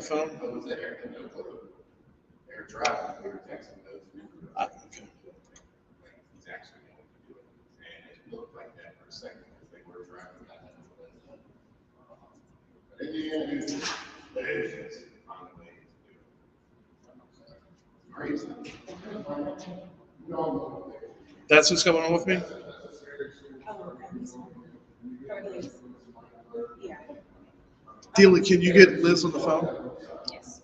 phone? I was there, and no clue. They were driving, we were texting those. Okay. Like, he's actually going to do it. And it looked like that for a second because they were driving that influenza. But in the end, it's just on the way to do it. Crazy. That's what's going on with me? Yeah. Dealy, can you get Liz on the phone? Yes.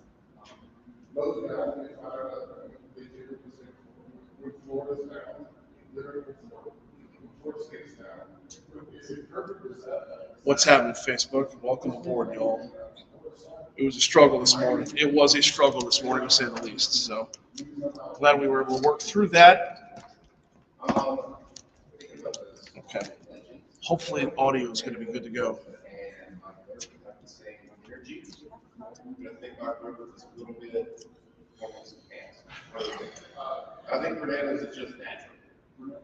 What's happening, Facebook? Welcome aboard, y'all. It was a struggle this morning. It was a struggle this morning, to say the least. So glad we were able to work through that. Okay. Hopefully, audio is going to be good to go. I think Fernandez is just natural.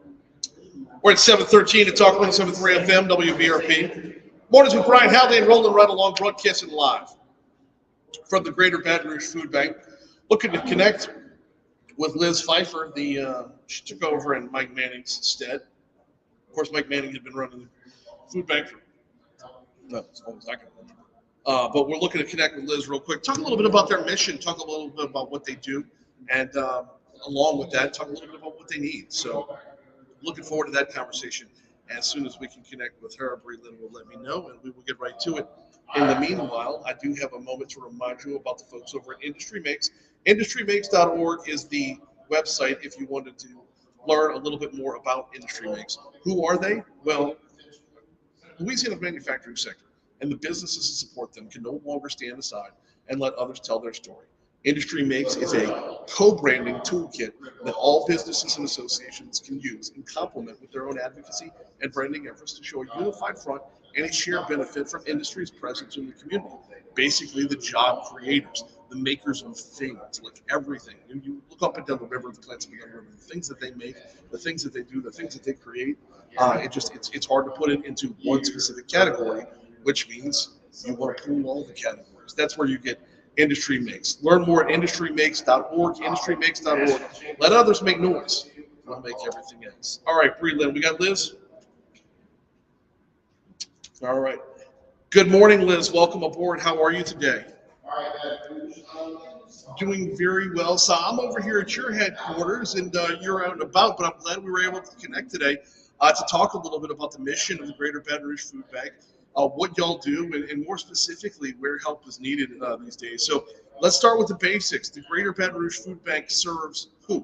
We're at 7:13 to talk 107.3 FM, WVRP. Mornings with Brian Haldane, rolling right along, broadcasting live from the Greater Baton Rouge Food Bank. Looking to connect with Liz Pfeiffer. She took over in Mike Manning's stead. Of course, Mike Manning had been running the food bank for as long as I can remember. But we're looking to connect with Liz real quick. Talk a little bit about their mission. Talk a little bit about what they do. And along with that, talk a little bit about what they need. So looking forward to that conversation. As soon as we can connect with her, Breland will let me know, and we will get right to it. In the meanwhile, I do have a moment to remind you about the folks over at Industry Makes. IndustryMakes.org is the website if you wanted to learn a little bit more about Industry Makes. Who are they? Well, Louisiana's manufacturing sector and the businesses that support them can no longer stand aside and let others tell their story. Industry Makes is a co-branding toolkit that all businesses and associations can use and complement with their own advocacy and branding efforts to show a unified front and a shared benefit from industry's presence in the community. Basically, the job creators, the makers of things, like everything. You look up and down the river, the plants up and down the river, the things that they make, the things that they do, the things that they create. It's hard to put it into one specific category, which means you want to pool all the categories. That's where you get Industry Makes. Learn more at industrymakes.org, industrymakes.org. Let others make noise. We'll make everything else. All right, Breland, we got Liz? All right. Good morning, Liz. Welcome aboard. How are you today? Doing very well. So I'm over here at your headquarters, and you're out and about, but I'm glad we were able to connect today to talk a little bit about the mission of the Greater Baton Rouge Food Bank, what y'all do, and more specifically, where help is needed these days. So let's start with the basics. The Greater Baton Rouge Food Bank serves who?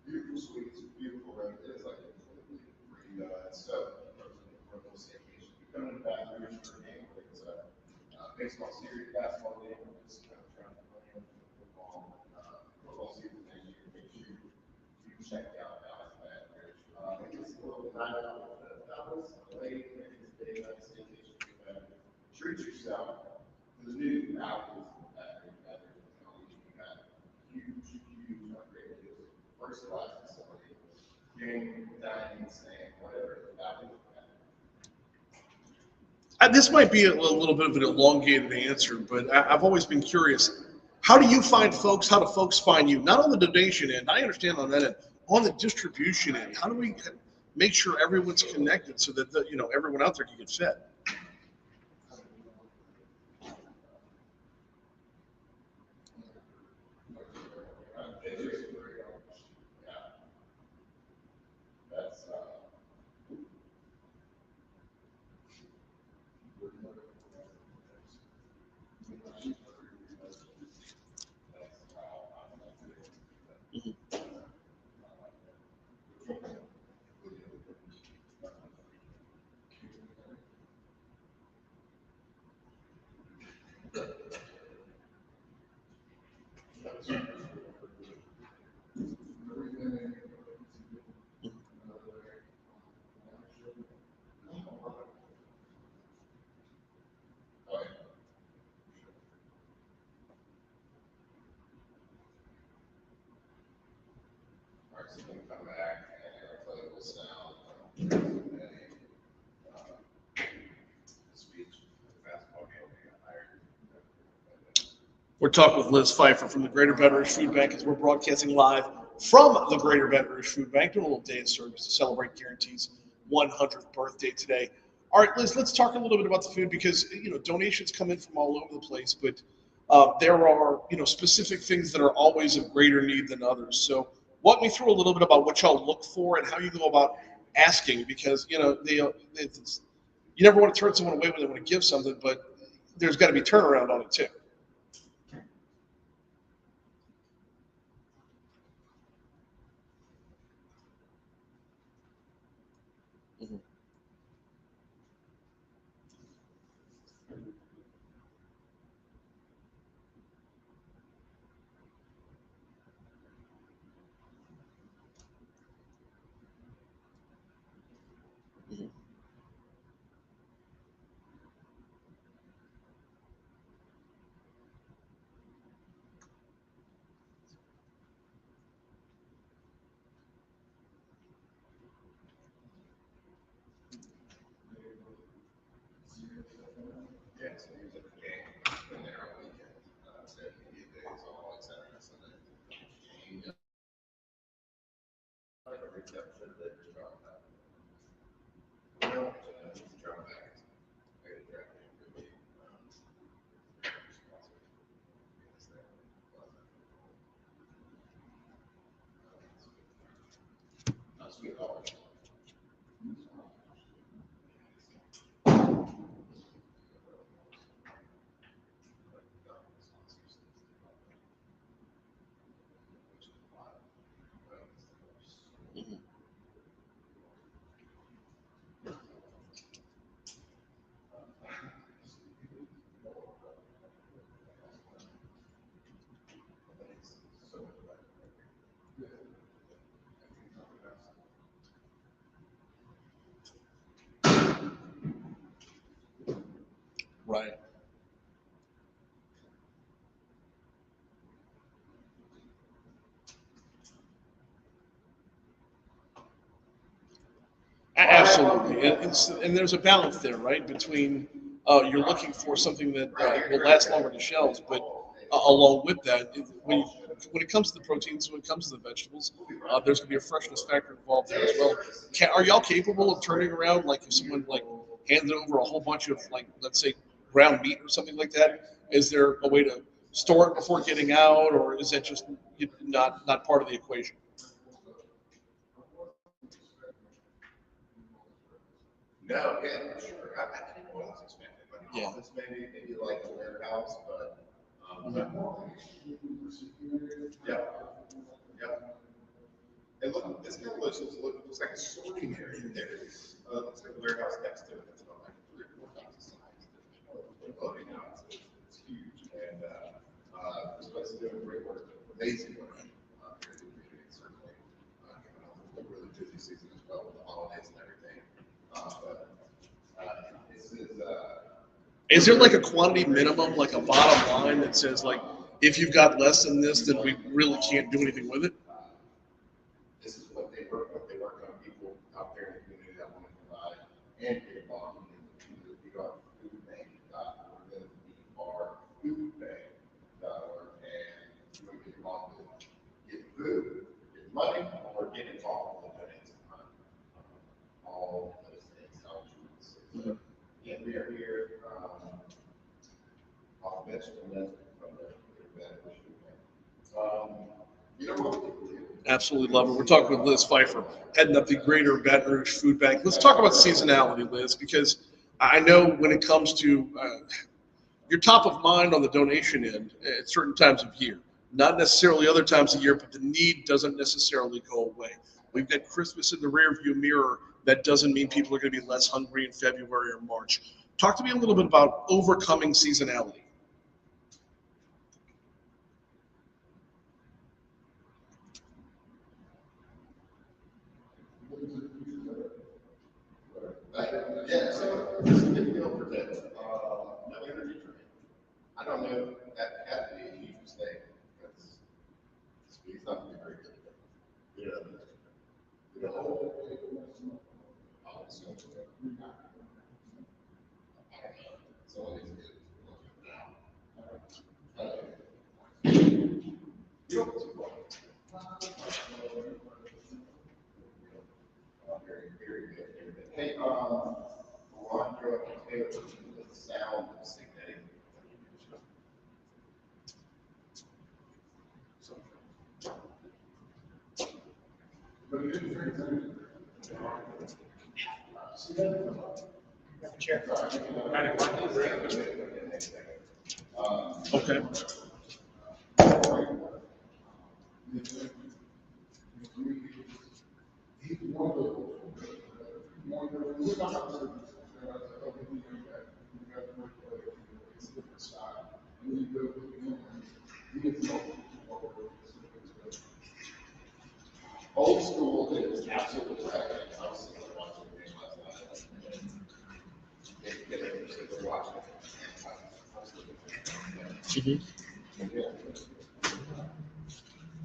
Beautiful suites, beautiful rooms. It's like a completely redone stuff from those vacations. We come to Baton Rouge for a game, it's a baseball series, basketball game. We're just kind of trying to plan football season next year. Make sure you check out Dallas Baton Rouge. It's a little night out with Dallas, late, and it's a day night staycation. Treat yourself to the new Dallas Baton Rouge. We got huge upgrade. Personalized facility, game, dining, staying, whatever. This might be a little bit of an elongated answer, but I've always been curious. How do you find folks? How do folks find you? Not on the donation end, I understand on that end. On the distribution end, how do we make sure everyone's connected so that everyone out there can get fed? so we come back and play with sound, and speech, basketball game, we got hired. We're talking with Liz Pfeiffer from the Greater Baton Rouge Food Bank as we're broadcasting live from the Greater Baton Rouge Food Bank, doing a little day of service to celebrate Guaranty's 100th birthday today. All right, Liz, let's talk a little bit about the food because, donations come in from all over the place, but there are, specific things that are always of greater need than others. So walk me through a little bit about what y'all look for and how you go about asking because, you never want to turn someone away when they want to give something, but there's got to be turnaround on it too. Mhm. Mhm. Yeah, so he was at the game, and there on weekend, so he days all like Saturday, Sunday. Game, like a recap should have been drawn back. Well, drawn back. I got a draft game for me. Sweet dollars. Mhm. Right. Absolutely, and there's a balance there, right? Between you're looking for something that will last longer on the shelves, but along with that, when it comes to the proteins, when it comes to the vegetables, there's going to be a freshness factor involved there as well. Are y'all capable of turning around, like if someone like handed over a whole bunch of like let's say ground meat or something like that? Is there a way to store it before getting out, or is that just not part of the equation? No, yeah, for sure. I didn't know it was expanded. Like Yeah. office maybe like a warehouse, but yeah, yeah. And look, this kind of looks like a sorting area there. Looks like a warehouse next to it. It's about like 3 or 4 times the size. Loading out, it's huge, and this place is doing great work, amazing work. Here in the community, certainly coming off of a really busy season as well with the holidays and everything. But this is. Is there like a quantity minimum, like a bottom line that says like, if you've got less than this, then we really can't do anything with it? This is what they work with. They work on people out there in the community that want to provide and get involved in the community. We are food bank. We're going to be our food bank. And you want to get involved with get food, get money, or get involved with donating time. All those things help you. So, yeah, we are here. Off vegetable from the you know what we do? Absolutely love it. We're talking with Liz Pfeiffer, heading up the Greater Baton Rouge Food Bank. Let's talk about seasonality, Liz, because I know when it comes to you're top of mind on the donation end at certain times of year. Not necessarily other times of year, but the need doesn't necessarily go away. We've got Christmas in the rearview mirror. That doesn't mean people are going to be less hungry in February or March. Talk to me a little bit about overcoming seasonality. Yeah, so it's a big deal for them. No energy drink. I don't know that had to be a huge mistake because it's not going to be very good. Yeah. Very good. Hey, Alondra, okay, the sound of signature. Okay. Old school is absolutely right. I was sitting there watching the game last night. They were watching it.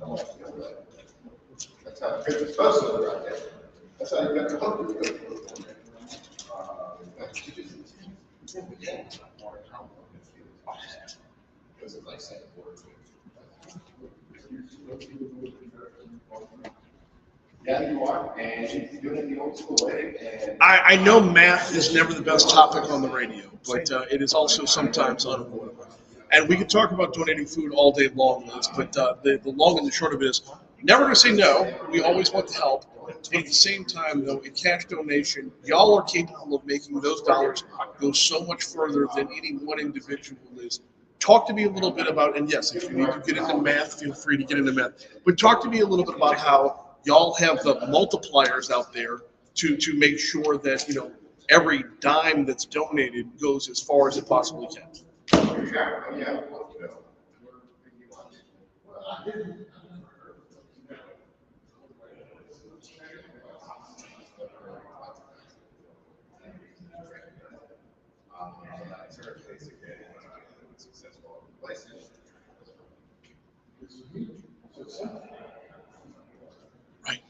I want to feel that. That's how it's supposed to look right there. That's how you got to hope it's good. Because it's like saying word. Yeah, you are, and she's doing it the old school way. And I know math is never the best topic on the radio, but it is also sometimes unavoidable. And we could talk about donating food all day long, Liz, but the long and the short of it is never going to say no. We always want to help. At the same time, though, a cash donation, y'all are capable of making those dollars go so much further than any one individual is. Talk to me a little bit about, and yes, if you need to get into math, feel free to get into math, but talk to me a little bit about how y'all have the multipliers out there to make sure that, you know, every dime that's donated goes as far as it possibly can. yeah. Right.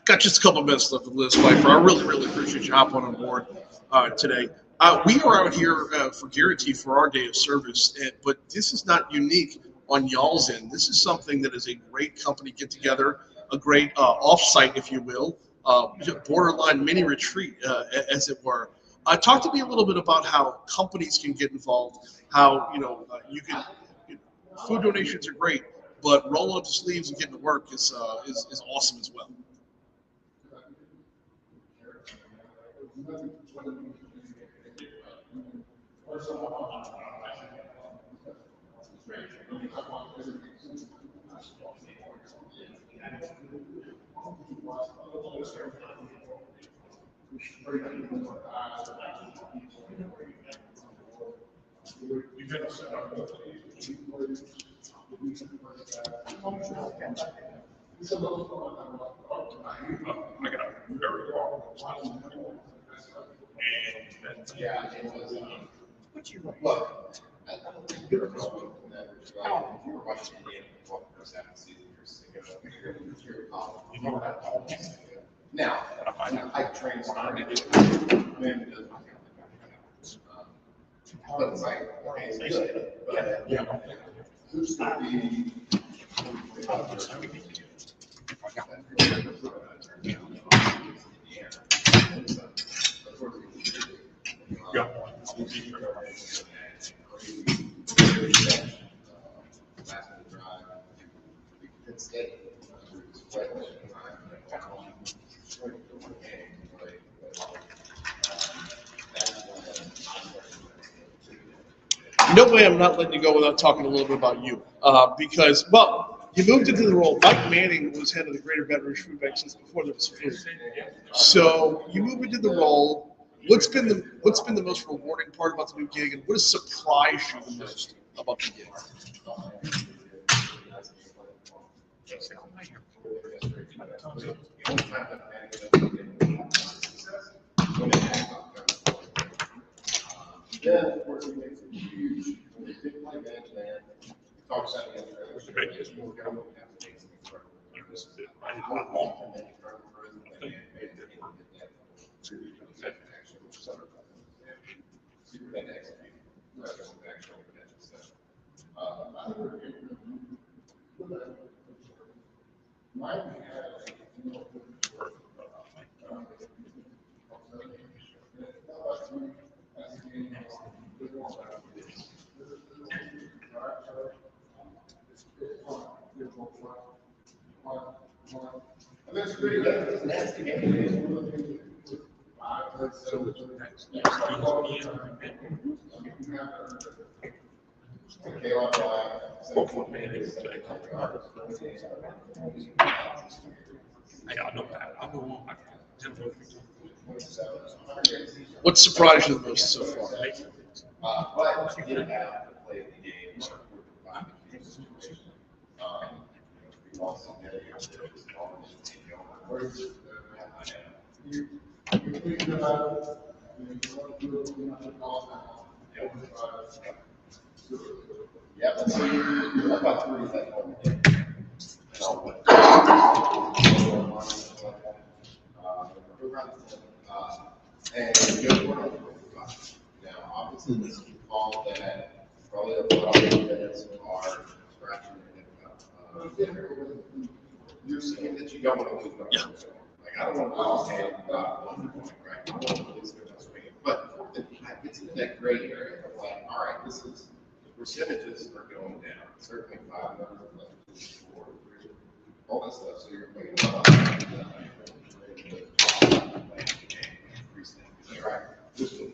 Got just a couple minutes left of Liz Pfeiffer. I really, really appreciate you hopping on board today. We are out here for Guaranty for our day of service, but this is not unique on y'all's end. This is something that is a great company get together, a great offsite, if you will, borderline mini retreat, as it were. Talk to me a little bit about how companies can get involved. How you can. Food donations are great, but rolling up the sleeves and getting to work is awesome as well. Yeah, it was. Look, I don't think there was one that was like, if you were watching the game, what was that season years ago? You're you know what I call it. Now, I trained started to do but it's like, okay, it's good, but yeah, who's going to be? Yeah. State. No way I'm not letting you go without talking a little bit about you. Because, well, you moved into the role. Mike Manning was head of the Greater Baton Rouge Food Bank since before there was food. So you move into the role. What's been the most rewarding part about the new gig, and what has surprised you the most about the gig? Yeah, of course, it makes it huge. When they did play man, talk about the That's pretty good. That's the game. What surprised you the most so far? But you didn't have to play the game. Yeah, but see, about 3 is like one game. And you go for now, obviously, this is a call that probably a lot of kids are scratching their head about. You're saying that you don't want to lose. Yeah. Like, I don't want to lose hand about 1 point, right? I don't want to lose good swing. But it's in that gray area of like, all right, this is the percentages are going down. Certainly 5 numbers, 4, 3, all that stuff. So you're playing a lot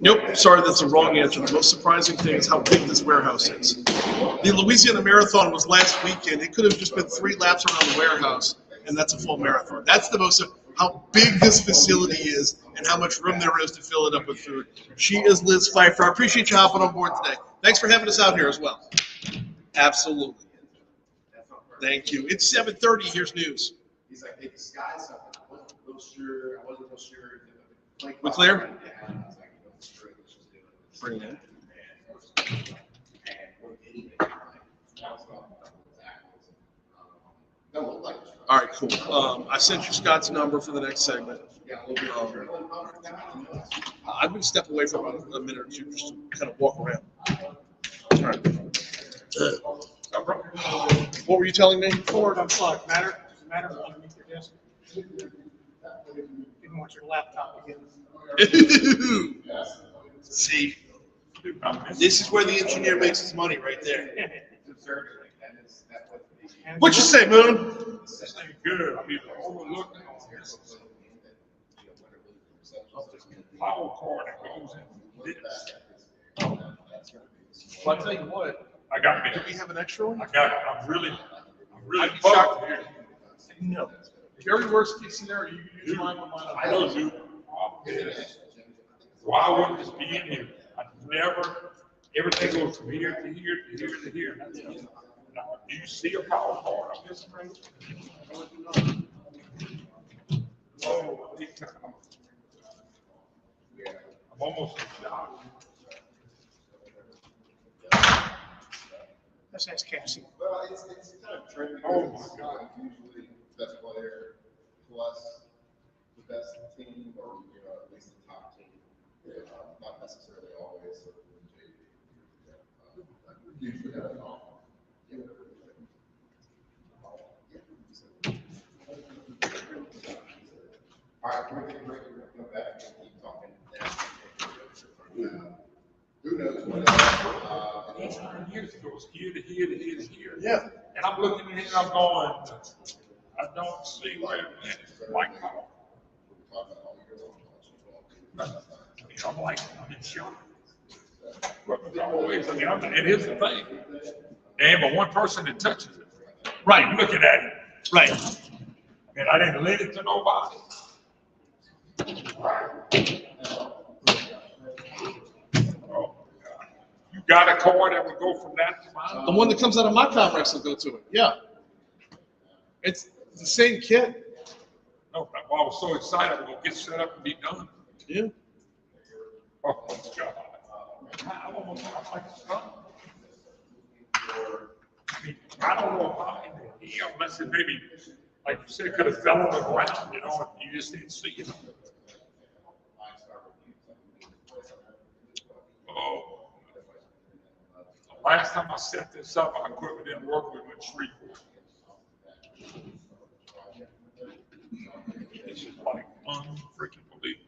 Nope, sorry, that's the wrong answer. The most surprising thing is how big this warehouse is. The Louisiana Marathon was last weekend. It could have just been 3 laps around the warehouse, and that's a full marathon. That's the most, how big this facility is and how much room there is to fill it up with food. She is Liz Pfeiffer. I appreciate you hopping on board today. Thanks for having us out here as well. Absolutely. Thank you. It's 7:30. Here's news. He's like, hey, the sky's up. I wasn't real sure. We clear? Yeah, I was like, let's just do it. Bring it in. And we're getting it. All right, cool. I sent you Scott's number for the next segment. I'm going to step away for about a minute or two just to kind of walk around. All right. What were you telling me? Forward unplugged. Does it matter underneath your desk? Didn't want your laptop again. See, this is where the engineer makes his money right there. What you say, Moon? Good. I mean, overlooking power cord that goes in this. Well, I'll tell you what. I got me. Do we have an extra one? I got it. I'm really I'd be shocked. bugged here. No. Very worst case scenario, you can use mine with mine. I know, dude. Why wouldn't this be in here? I never, everything goes from here to here to here to here. Now, do you see a power cord on this thing? Oh, big time. I'm almost shocked. Let's ask Cassie. Well, it's kind of trendy. Oh, my God. Usually best player plus the best team, or at least the top team. Not necessarily always. Usually have an offer. All right, we're going to come back and keep talking. Who knows what Each 100 years ago, it's here to here to here to here. Yeah. And I'm looking at it and I'm going, I don't see where it's like power. I'm like, I'm in shock. Equipment's always, I mean, and here's the thing. There ain't but one person that touches it. Right. I'm looking at it. Right. And I didn't lend it to nobody. Oh, you got a cord that would go from that to mine? The one that comes out of my Comrex will go to it. Yeah. It's the same kit. No, well, I was so excited, we're gonna get set up and be done. Yeah. Oh, God. I don't know how I can stop. I mean, I don't know how, unless it maybe, like you said, it could have fell on the ground, you know, you just didn't see it. Oh. The last time I set this up, our equipment didn't work, we went straight for it. This is like unfreaking believable.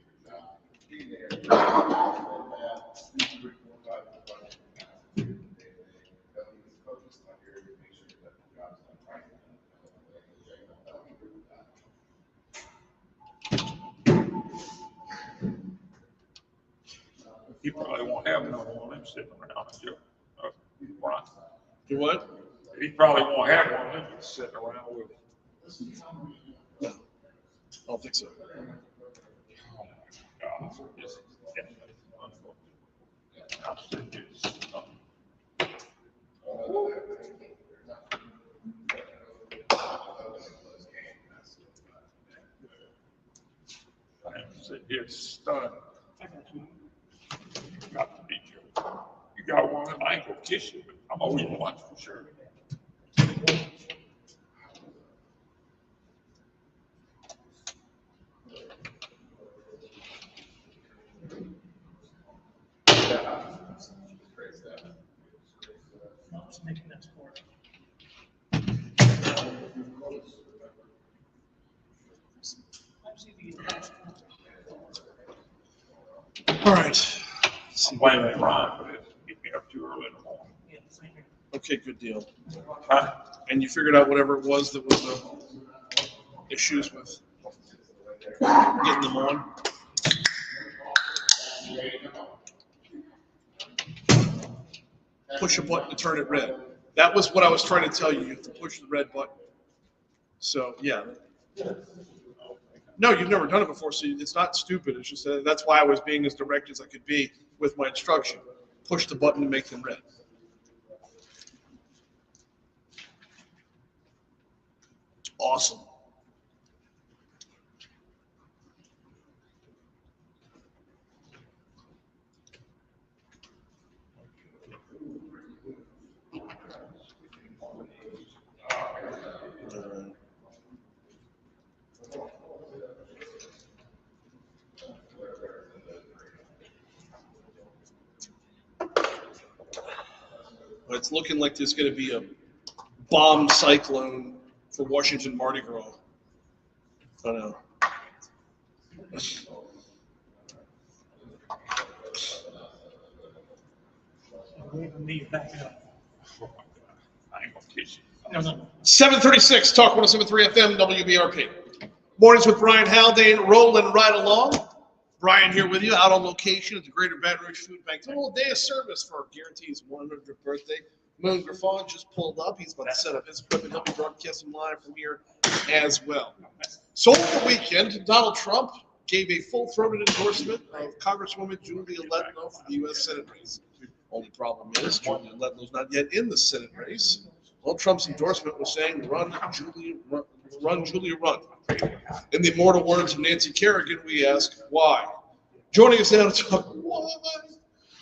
He probably won't have no one of them sitting around, Brian. You what? He probably won't have one of them sitting around with him. No. I don't think so. Oh my God, this is definitely unfortunate. I'm serious. I'm sitting here stunned. You got to be careful. You got one, I ain't gonna kiss you, but I'm always watch for sure. Just making that sport. All right. I'm blaming Ron for this. Get me up too early in the morning. Yeah, same here. Okay, good deal. Huh? And you figured out whatever it was that was the issues with getting them on? Push a button to turn it red. That was what I was trying to tell you. You have to push the red button. So, yeah. No, you've never done it before, so it's not stupid. It's just that's why I was being as direct as I could be with my instruction. Push the button to make them red. Awesome. But it's looking like there's going to be a bomb cyclone for Washington Mardi Gras. I know. Leaving me back up. I ain't gonna kiss you. No. 736, Talk 107.3 FM, WBRP. Mornings with Brian Haldane, rolling right along. Brian here with you, out on location at the Greater Baton Rouge Food Bank. Doing a little day of service for Guaranty's 100th birthday. Moon Griffon just pulled up. He's about to set up his equipment. He'll be broadcasting live from here as well. So over the weekend, Donald Trump gave a full-throated endorsement of Congresswoman Julia Letlow for the U.S. Senate race. Only problem is Julia Letlow's not yet in the Senate race. Well, Trump's endorsement was saying, run, Julia, run. In the immortal words of Nancy Kerrigan, we ask, why? Joining us now to talk, why?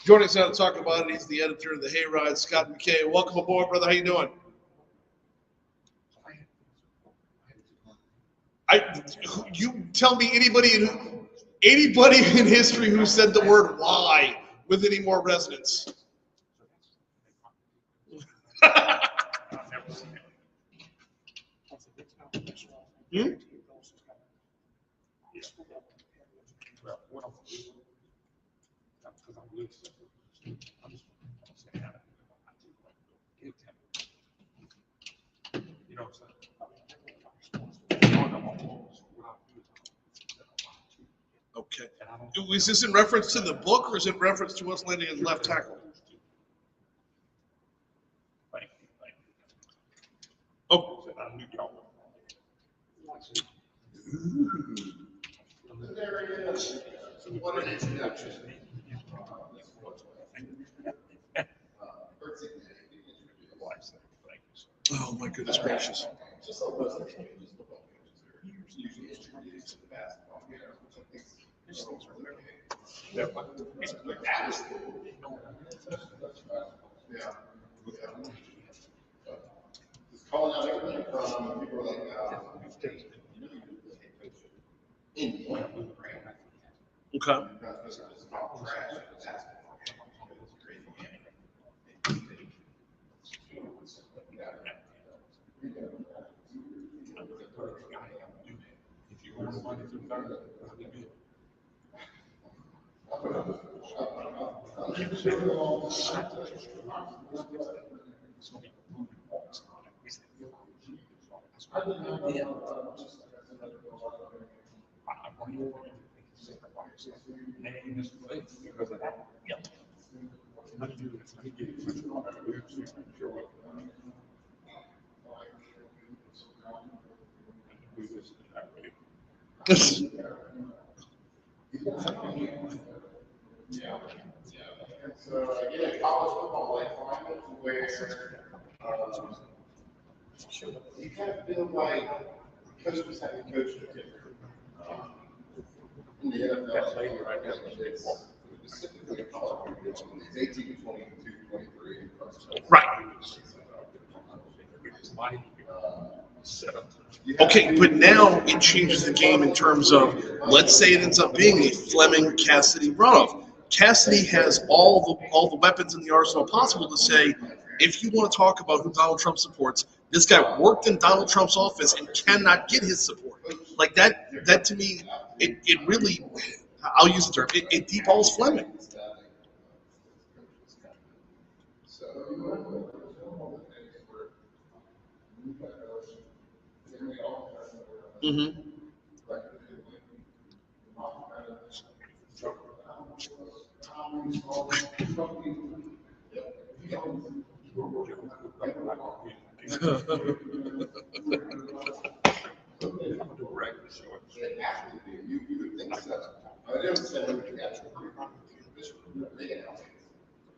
Joining us now to talk about it, he's the editor of the Hayride, Scott McKay. Welcome aboard, brother. How you doing? You tell me anybody in history who said the word why with any more resonance. Hmm? Okay. Is this in reference to the book, or is it in reference to us landing in left tackle? There he is. What an introduction. Oh my goodness gracious. Just like most of the changes, football coaches are usually introduced to the basketball game, which I think is yeah. Just calling out everything from people like, in one, right? Okay. Just talk trash at the basketball game. It's crazy. If you want money to learn, because of that. Yeah. Let me do this. Let me give you such a So, college football life climate where, you kind of feel like coaches have to coach different. In the NFL, it's specifically college, it's 18, 22, 23. Right. Okay, but now it changes the game in terms of, let's say it ends up being a Fleming-Cassidy runoff. Cassidy has all the weapons in the arsenal possible to say, if you want to talk about who Donald Trump supports, this guy worked in Donald Trump's office and cannot get his support. Like that to me, it really, I'll use the term, it deballs Fleming. Mm-hmm. You would think so. I never said it would be actual. They announced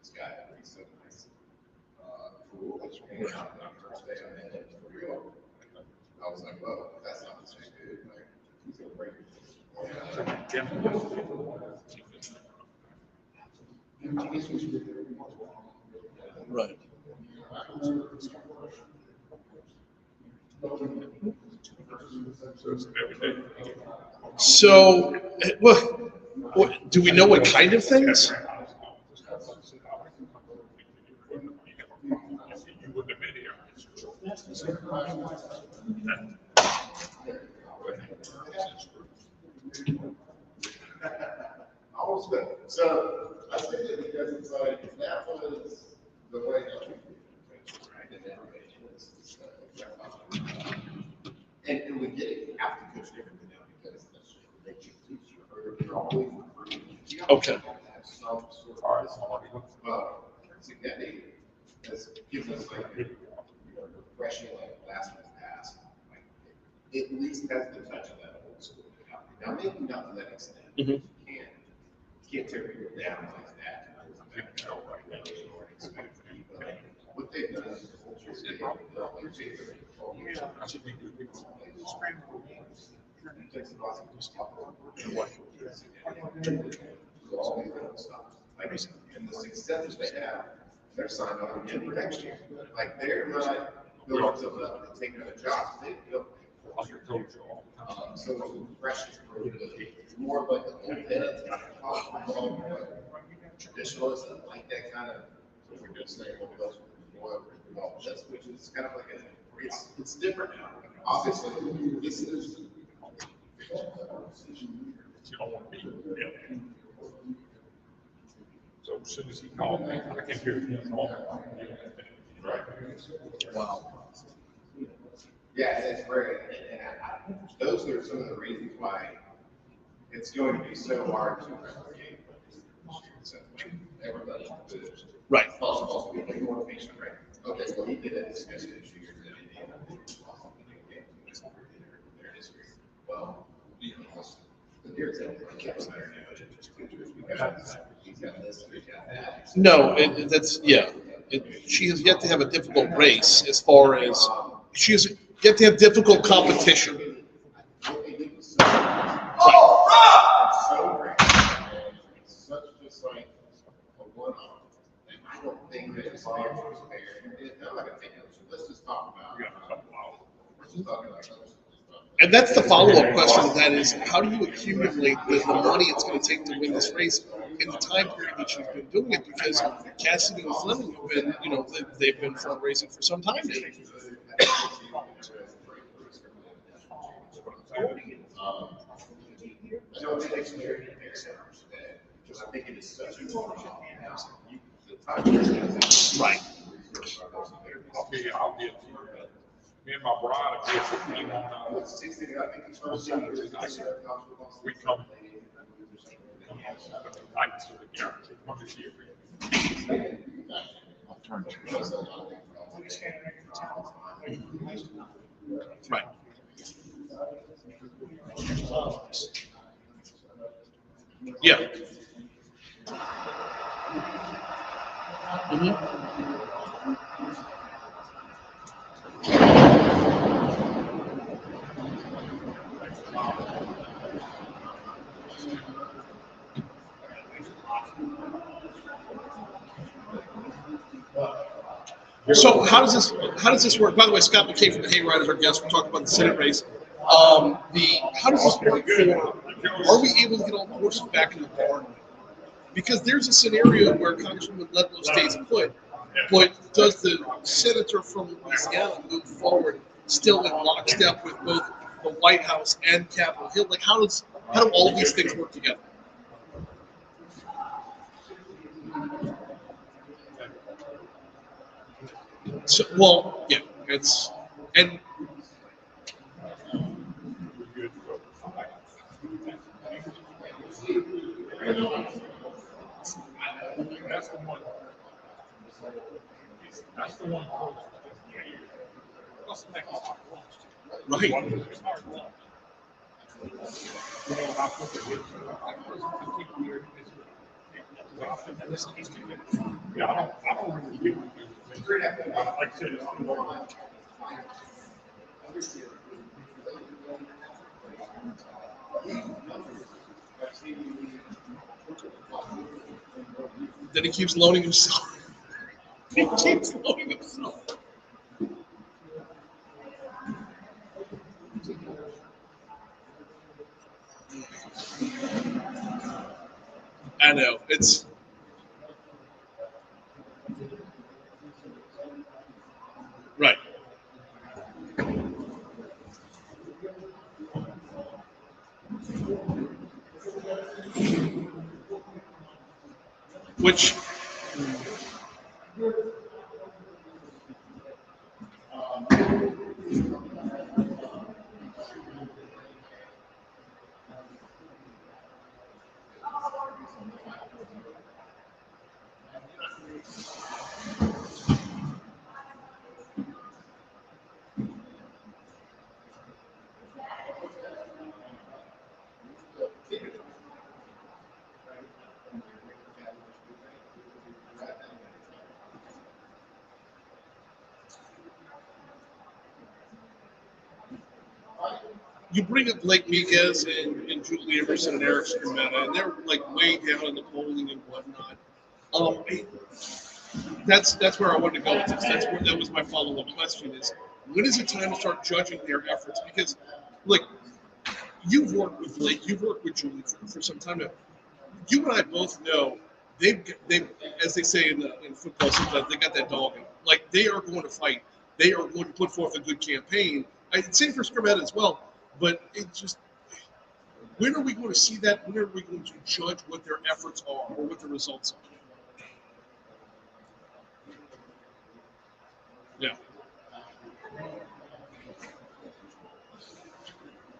this guy, he's so nice. Cool. First day I met him for real. I was like, well, that's not the same dude. Like, he's gonna break it. Right. So, what do we know what kind of things? So I say that because it's like that was the way that we right? And everybody was and we get it. You have to coach differently now because that's just what they teach you. You're always recruiting. Okay. Have some sort of significant as gives us like refreshing like last week's pass. Like it at least has the touch of that old school. Now maybe not to that extent. Mm-hmm. You can't tear people down like that. What they've done is and the success they have, they're signed on again for next year. Like they're not building something up to take another job. They built so it's refreshing. It's more of like the old heads, traditionalism, like that kind of what we're just saying, which is kind of like it's different now. Obviously, this is. So as soon as he called me, I can hear him call. Right. Wow. Yeah, it's great. And those are some of the reasons why it's going to be so hard to replicate. Everybody, Right. Also, we need more patient, right? Okay, well, he did it this year. well, you know, the deer tail kept saying, he's got this, he's got that. No, that's yeah. She has yet to have a difficult race as far as she has yet to have difficult competition. So great. And it's such just like a one-off. And I don't think that it's fair. And I'm not gonna take it. So let's just talk about. We're just talking about other stuff. And that's the follow-up question to that is, how do you accumulate the money it's going to take to win this race in the time period that you've been doing it? Because Cassidy and Fleming have been, you know, they've been fundraising for some time now. I know it's extraordinary because I think it is such a Right. I'll get me and my bride, I guess, if we we come. Thanks for the guarantee. Come this year. Right. Yeah. So how does this work? By the way, Scott McKay from the Hayride is our guest. We're talking about the Senate race. How does this work for? Are we able to get all the horses back in the barn? Because there's a scenario where Congresswoman Ledlow stays put, but does the senator from Louisiana move forward still in lockstep with both the White House and Capitol Hill? Like how do all these things work together? So, well, yeah, it's and That's the one. That's the one. right. Yeah, I don't really get it. Like I said, Then he keeps loaning himself. He keeps loaning himself. I know it's. Right. Which you bring up Blake Miguez and Julie Emerson and Eric Scrimmetta, and they're like way down in the polling and whatnot. That's where I wanted to go with this. That was my follow-up question: is when is it time to start judging their efforts? Because, like, you've worked with Blake, you've worked with Julie for some time now. You and I both know they as they say in football sometimes they got that dog in them. Like they are going to fight. They are going to put forth a good campaign. Same for Scrimmetta as well. But it just, when are we going to see that? When are we going to judge what their efforts are or what the results are? Yeah.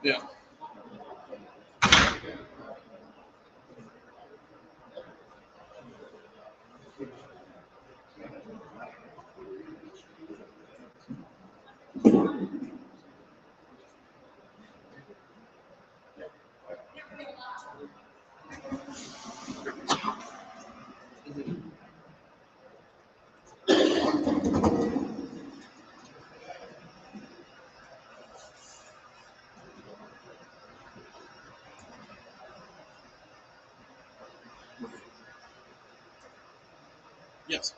Yeah. Yes.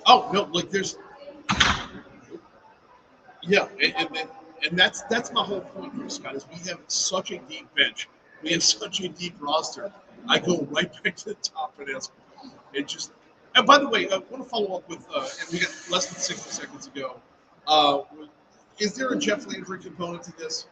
Oh no, like there's yeah, and that's my whole point here, Scott. Is we have such a deep bench, we have such a deep roster. I go right back to the top of this. It just. And by the way, I want to follow up with, and we got less than 60 seconds ago. Is there a Jeff Landry component to this?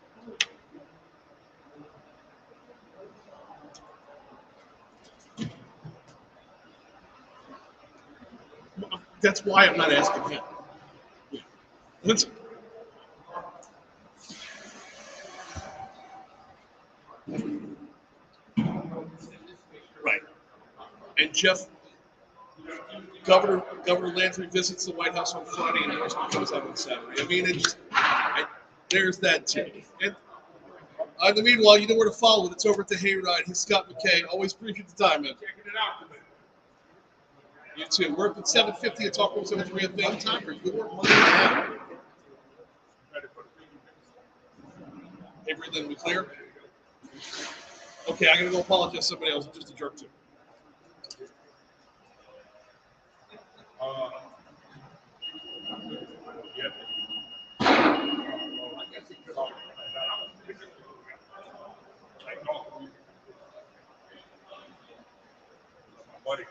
That's why I'm not asking him. Let's, right. And Jeff, Governor Landry visits the White House on Friday and endorsement comes out on Saturday. I mean, there's that too. And in the meanwhile, you know where to follow it. It's over at the Hayride. He's Scott McKay. Always appreciate the time, man. Checking it out today. You too. We're up at 7:50 at Talk 173 FM. Time for good work. Monday night. Hey, Breland, we clear? Okay, I'm gonna go apologize to somebody else. I'm just a jerk too. Yeah. I guess it could all be my buddy.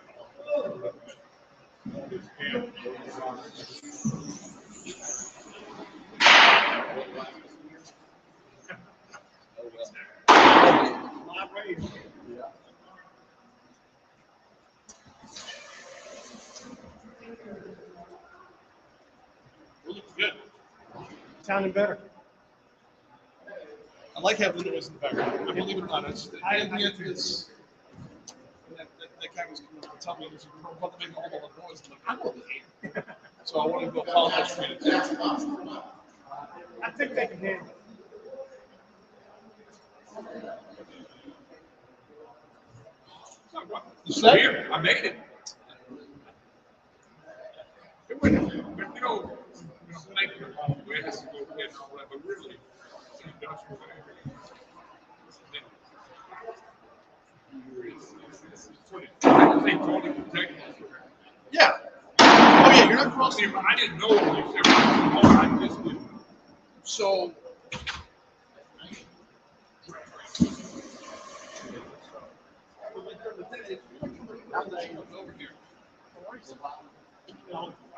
We're looking good. Sounding better. I like having the noise in the background. I believe it or not, it's the end is that guy was coming up and telling me there's a about to make all the noise. I'm like, I know the game. So I wanted to go apologize for it. I think they can handle it. You said? Here, I made it. It went, but you know, like, we had to go get and all that, but really, industrial Yeah. Oh yeah, you're not crossing. I didn't know you said, I just did. So. Over here.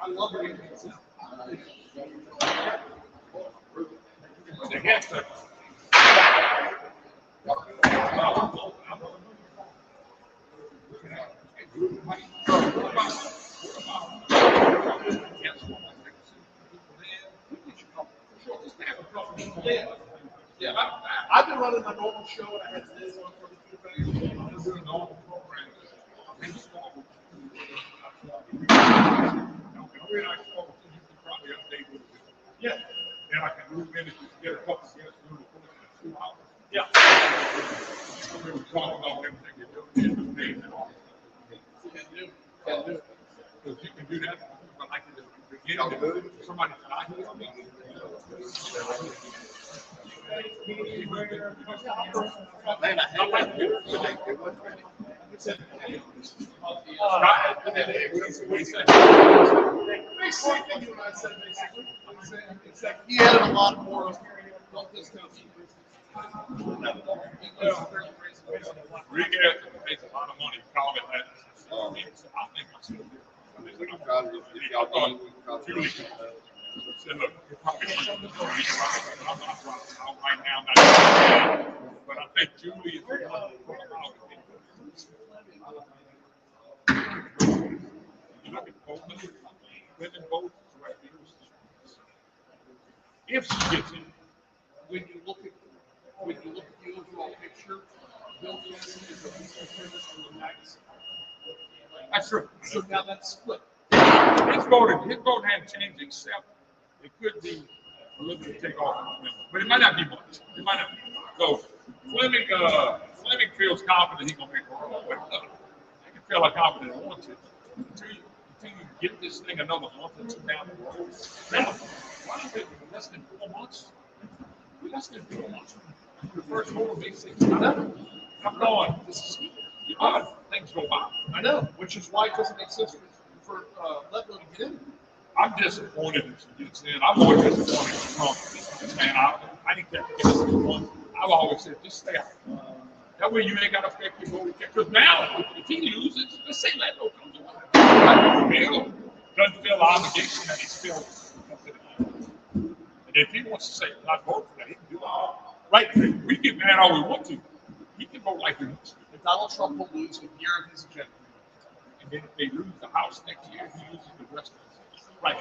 I love it. The headset. Yeah, I've been running my normal show and I had this on for the I'm doing all the programs. Yeah. And I can move in and get a couple of guests through the 2 hours. Yeah. We were talking about everything you're doing in the state and all. Can do. Because you can do that, but I can begin to somebody said, I hear me. He added a lot more of this kind of Rick makes a lot of money calling that. I think I still do. I thought Julie said, look, you're probably I'm not right now, but I think Julie is the one who allowed it. You look at both women both if she gets in. when you look at the overall picture, Bill Cassidy is the least conservative on the magazine. That's true. So now that's split. His vote hadn't changed except it could be a little bit take off, but it might not be much. It might not be. So Fleming feels confident he's gonna make a run, but he can feel like confident he wants to until you get this thing another month or two down the road. Now, why is it less than 4 months? Less than 4 months. The first vote makes 6 months. I'm going. This is things go by. I know, which is why it doesn't make sense for Ledlow to get in. I'm disappointed if he gets in. I'm more disappointed in Trump. Man, I think that gets one. I've always said, just stay out. That way you ain't got to affect your vote. Because now, if he loses, let's say Ledlow comes away. Bill doesn't feel the obligation that he's still. And if he wants to say, not vote for that, he can do it. Right? We get mad all we want to. He can vote like he wants to. And Donald Trump will lose a year of his agenda. And then if they lose the House next year, he loses the rest of it. Right.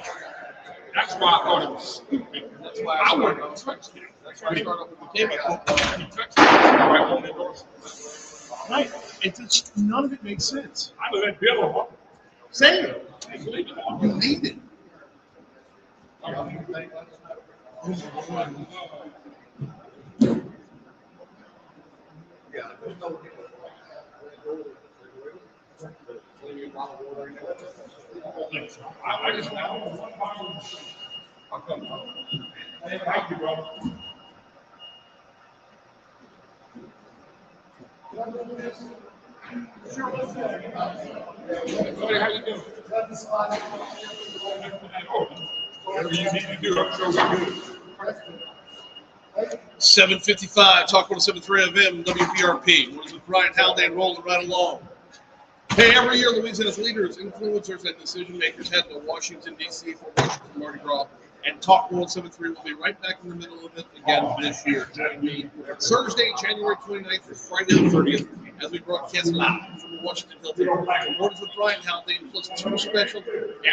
That's why I thought it was stupid. That's why I wouldn't touch it. That's why I started with the game. He touched it. I won't endorse it. Right. None of it makes sense. I would let Bill alone. Same. Just leave it alone. You need it. I just now. I'll come. Thank you, brother. Buddy, how you doing? Whatever you need to do, I'm sure we do. 7:55, Talk 107.3 FM, WBRP. What is with Brian Haldane rolling right along? Hey, every year Louisiana's leaders, influencers, and decision makers head to Washington, D.C. for Washington Mardi Gras. And Talk 107.3 will be right back in the middle of it again this year. Join me Thursday, January 29th through Friday the 30th as we broadcast live from the Washington Hilton. What is with Brian Haldane plus 2 special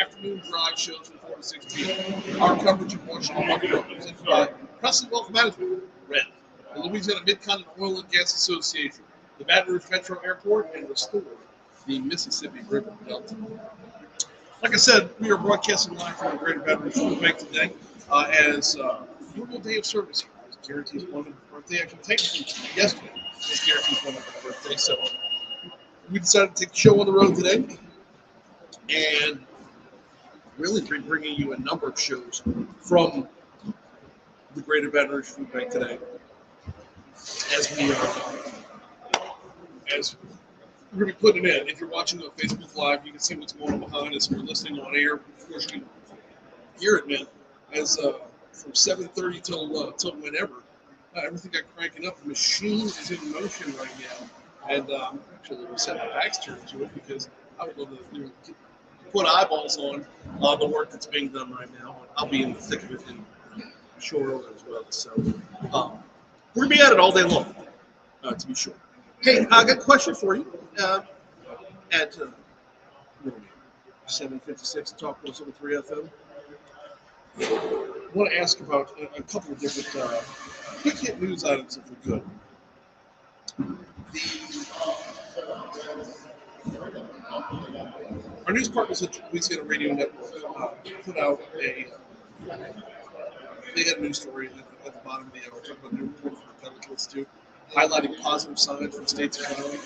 afternoon drive shows from 4 to 6 p.m. Our coverage of Washington Mardi Gras presented by Preston Wealth Management, RED, the Louisiana Mid-Continent Oil and Gas Association, the Baton Rouge Metro Airport, and Restore, the Mississippi River Delta. Like I said, we are broadcasting live from the Greater Baton Rouge Food Bank today as normal day of service here. Guaranty's 100th birthday. Actually, technically, yesterday was Guaranty's 100th birthday. So we decided to take the show on the road today and really be bringing you a number of shows from the Greater Baton Rouge Food Bank today as we're going to be putting it in. If you're watching on Facebook Live, you can see what's going on behind us. If you're listening on air, of course, you can hear it, man. As from 7:30 till whenever, everything got cranking up. The machine is in motion right now. And actually, I'm going to set my back turned to it because I would love to put eyeballs on the work that's being done right now. I'll be in the thick of it in short order as well. So we're going to be at it all day long, to be sure. Hey, I got a question for you. At 7:56 Talk 107.3 FM. I want to ask about a couple of different quick hit news items if we could. Our news partners at Louisiana Radio Network put out they had a news story at the bottom of the hour, talking about new report from the Public Institute, highlighting positive signs for the state's economy.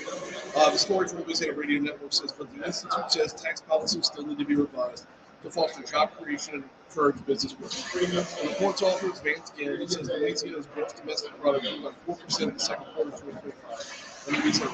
The story from Louisiana Radio Network says, but the Institute says tax policies still need to be revised to foster job creation and encourage business growth. The report's author, Vance Gannon, it says Louisiana's gross domestic product grew by 4% in the second quarter of 2025. And Louisiana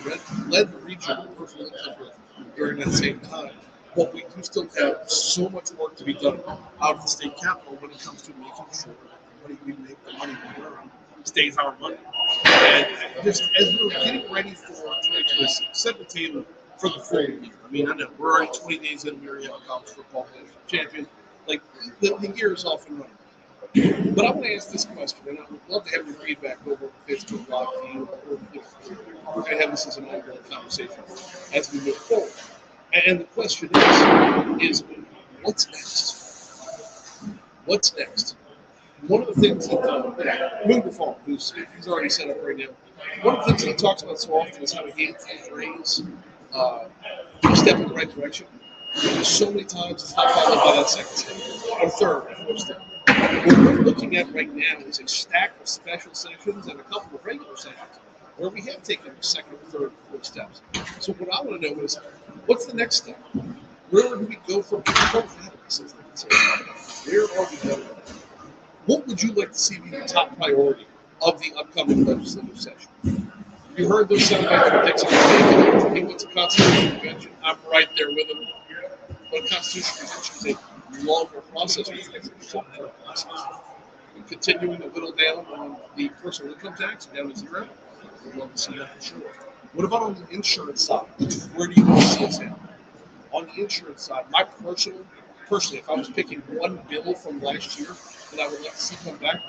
led the region with personal income growth during that same time. But we do still have so much work to be done out of the state capital when it comes to making sure that the money we make, the money we earn, stays our money. And just as we're getting ready for 2026, set the table for the full year. I mean, I know we're already 20 days in, we already have a college football champion. Like, the year is off and running. But I want to ask this question, and I would love to have your feedback over on Facebook Live. We're going to have this as an ongoing conversation as we move forward. And the question is what's next? What's next? One of the things that Moon Fall, he's already set up right now, one of the things that he talks about so often is how he hates the phrase, "a step in the right direction." Because so many times it's not followed by that second step, or third, or fourth step. What we're looking at right now is a stack of special sessions and a couple of regular sessions where we have taken second, third, fourth steps. So what I want to know is, what's the next step? Where do we go from here? Where are we going? What would you like to see be the top priority of the upcoming legislative session? You heard those senators predicting he wants a constitutional convention. I'm right there with him. But a constitutional convention is a longer process. It's a short-term process. And continuing to whittle down on the personal income tax down to zero, we'd love to see that for sure. What about on the insurance side? Where do you want to see us at? On the insurance side, personally, if I was picking one bill from last year that I would like to see come back,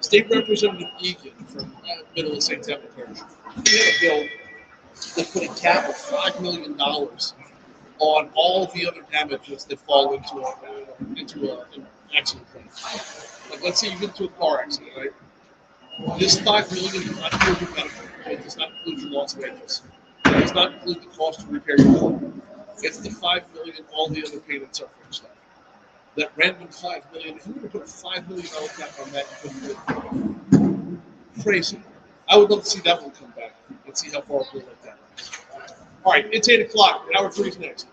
State Representative Egan from Middle of St. Temple Parish, he had a bill that put a cap of $5 million on all of the other damages that fall into an accident claim. Like, let's say you get into a car accident, right? This $5 million does not include your medical. It does not include your lost wages. It does not include the cost to repair your car. It's the $5 million, all the other pain and suffering stuff. That random $5 million, if you were to put a $5 million cap on that, you couldn't do it. Crazy. I would love to see that one come back and see how far we'll let that. All right, it's 8 o'clock. Hour 3 is next.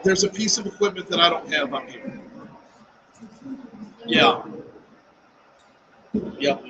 There's a piece of equipment that I don't have up here. Yeah. Yep.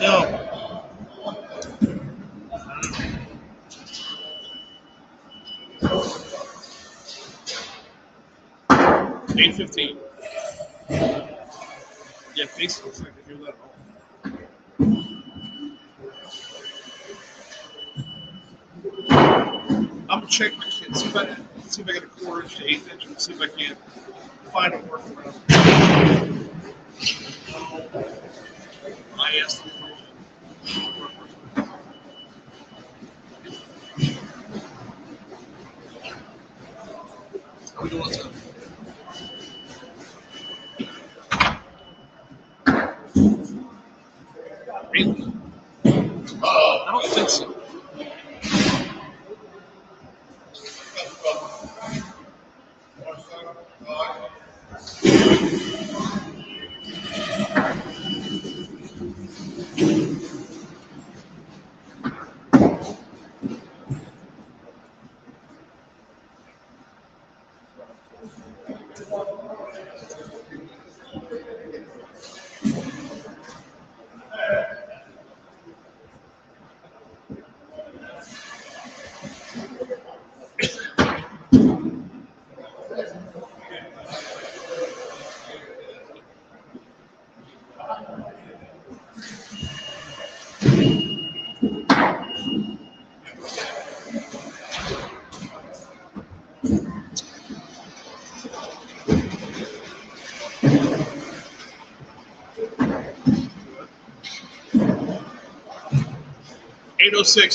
No. 8:15. Yeah, face looks like I hear that at all. I'm gonna check my shit. See if I get a 1/4 to 1/8 inch and see if I can find a workaround. I asked. How we doing on time? Really? I don't think so.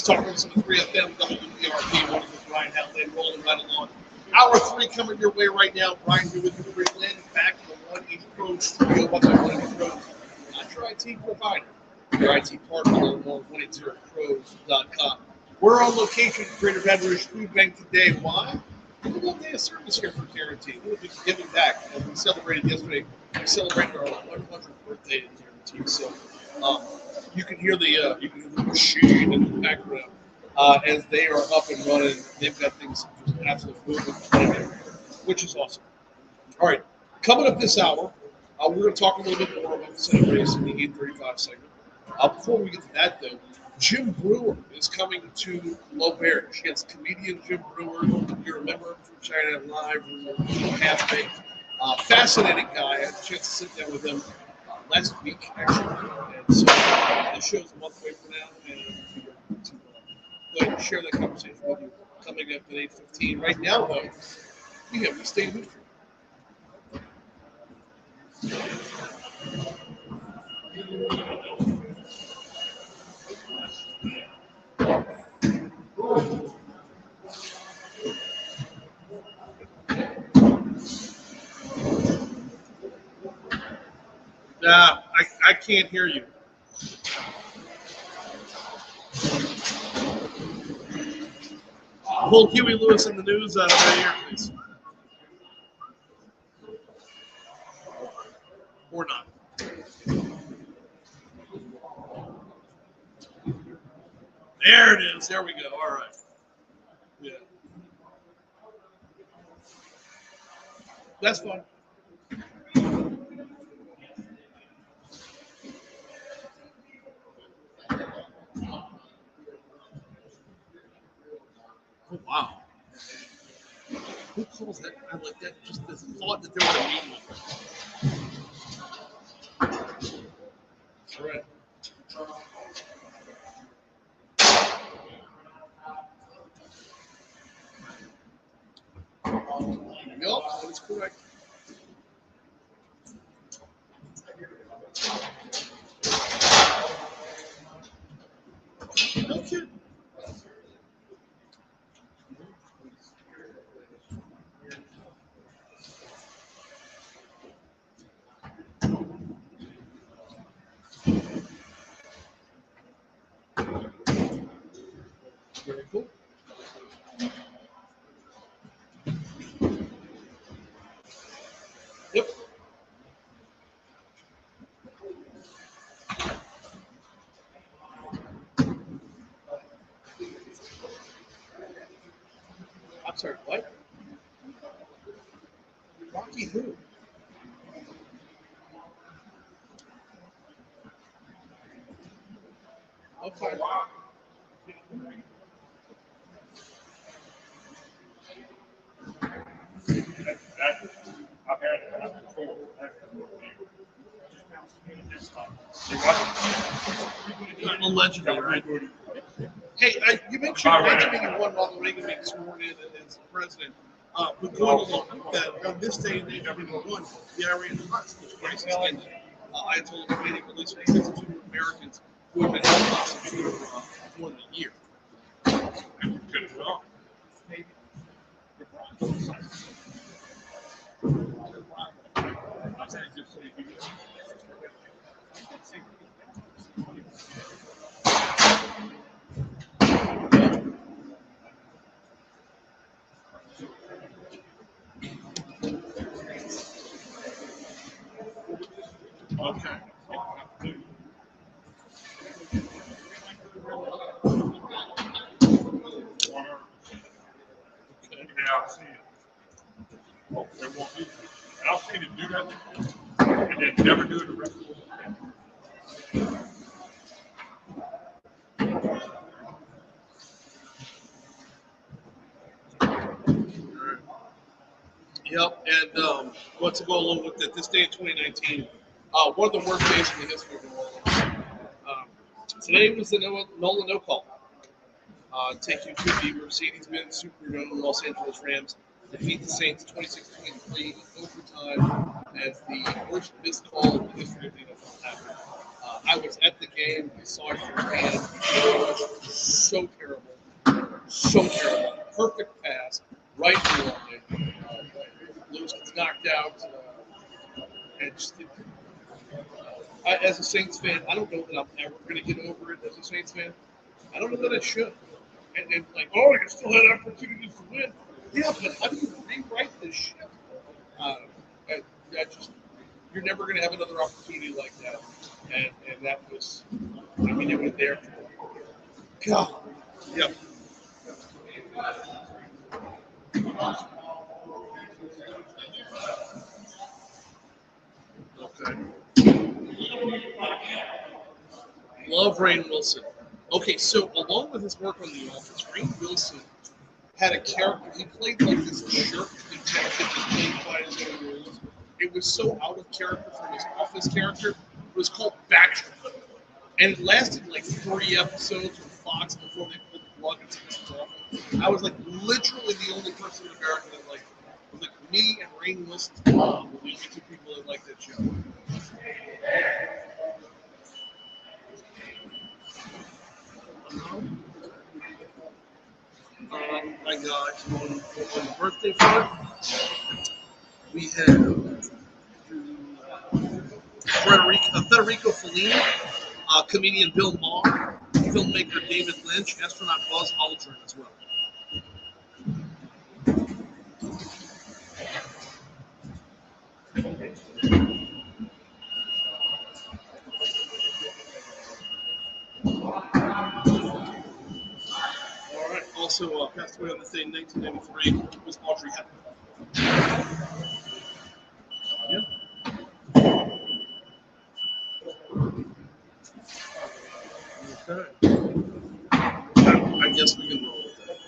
Talking some 3FM WBRP, one with Brian Haldane, rolling right along. Hour 3 coming your way right now. Brian here with you, Rick Lynn, back in the 180 Pro studio. Welcome to 180 Pro. Not your IT provider, your IT partner, on 180pros.com. We're on location at Greater Baton Rouge Food Bank today. Why? We have a day of service here for Guaranty. We'll be giving back. We celebrated yesterday. We celebrated our 100th birthday at Guaranty. So, you can hear the machine in the background as they are up and running. They've got things just absolutely moving, which is awesome. All right, coming up this hour, we're going to talk a little bit more about the Senate race in the 835 segment. Before we get to that, though, Jim Brewer is coming to L'Auberge. Yes, comedian Jim Brewer. You remember him from China Live, half-baked. Fascinating guy. I had a chance to sit down with him last week, actually. And so the show's a month away from now, and to go ahead and share that conversation with you coming up at 8:15. Right now, though, we have to stay neutral. I can't hear you. Hold Huey Lewis in the news right here, please. Or not. There it is. There we go. All right. Yeah. That's fine. Oh, wow. Who calls that? I like that. Just the thought that there was a meeting with them. That's right. Yup, that is correct. No kidding. Very cool. Yep. I'm sorry, what? Rocky who? Okay. I've had that before. Allegedly, right? Hey, you mentioned being one Ronald Reagan being sworn in as president. But going along with that, on this day and age, everyone won the Aryan hostage crisis ended. Ayatollah Khomeini released 52 Americans who had been held hostage for more than a year. Good as well. Okay. Yeah, I've seen it. Oh, they won't do it. And I've seen it do that and then never do it the rest of the time. Yep, and what's to go along with it? This day in 2019, one of the worst days in the history of the world. Today was the Nola no call. Take you to the Mercedes-Benz Superdome. Los Angeles Rams defeat the Saints 26-23 in overtime as the worst missed call in the history of the NFL happened. I was at the game. I saw it firsthand. It was so terrible. So terrible. Perfect pass. Right in the line. Lewis gets knocked out. And just, as a Saints fan, I don't know that I'm ever going to get over it as a Saints fan. I don't know that I should. And like, oh, you still had opportunities to win. Yeah, but how do you rewrite this shit? You're never going to have another opportunity like that. And that was, I mean, it was there. God. Yeah. Okay. Love Rainn Wilson. Okay, so along with his work on The Office, Rainn Wilson had a character. He played like this jerk detective that played by his own rules. It was so out of character from his Office character. It was called Baxter, and it lasted like 3 episodes with Fox before they pulled the plug and said this was awful. I was like literally the only person in America that like was like me and Rainn Wilson's mom were the only 2 people that liked that show. I got on birthday front, we have Federico Fellini, comedian Bill Maher, filmmaker David Lynch, astronaut Buzz Aldrin as well. All right. Also passed away on this day in 1993 was Audrey Hepburn. Yeah. Okay. I guess we can roll with that.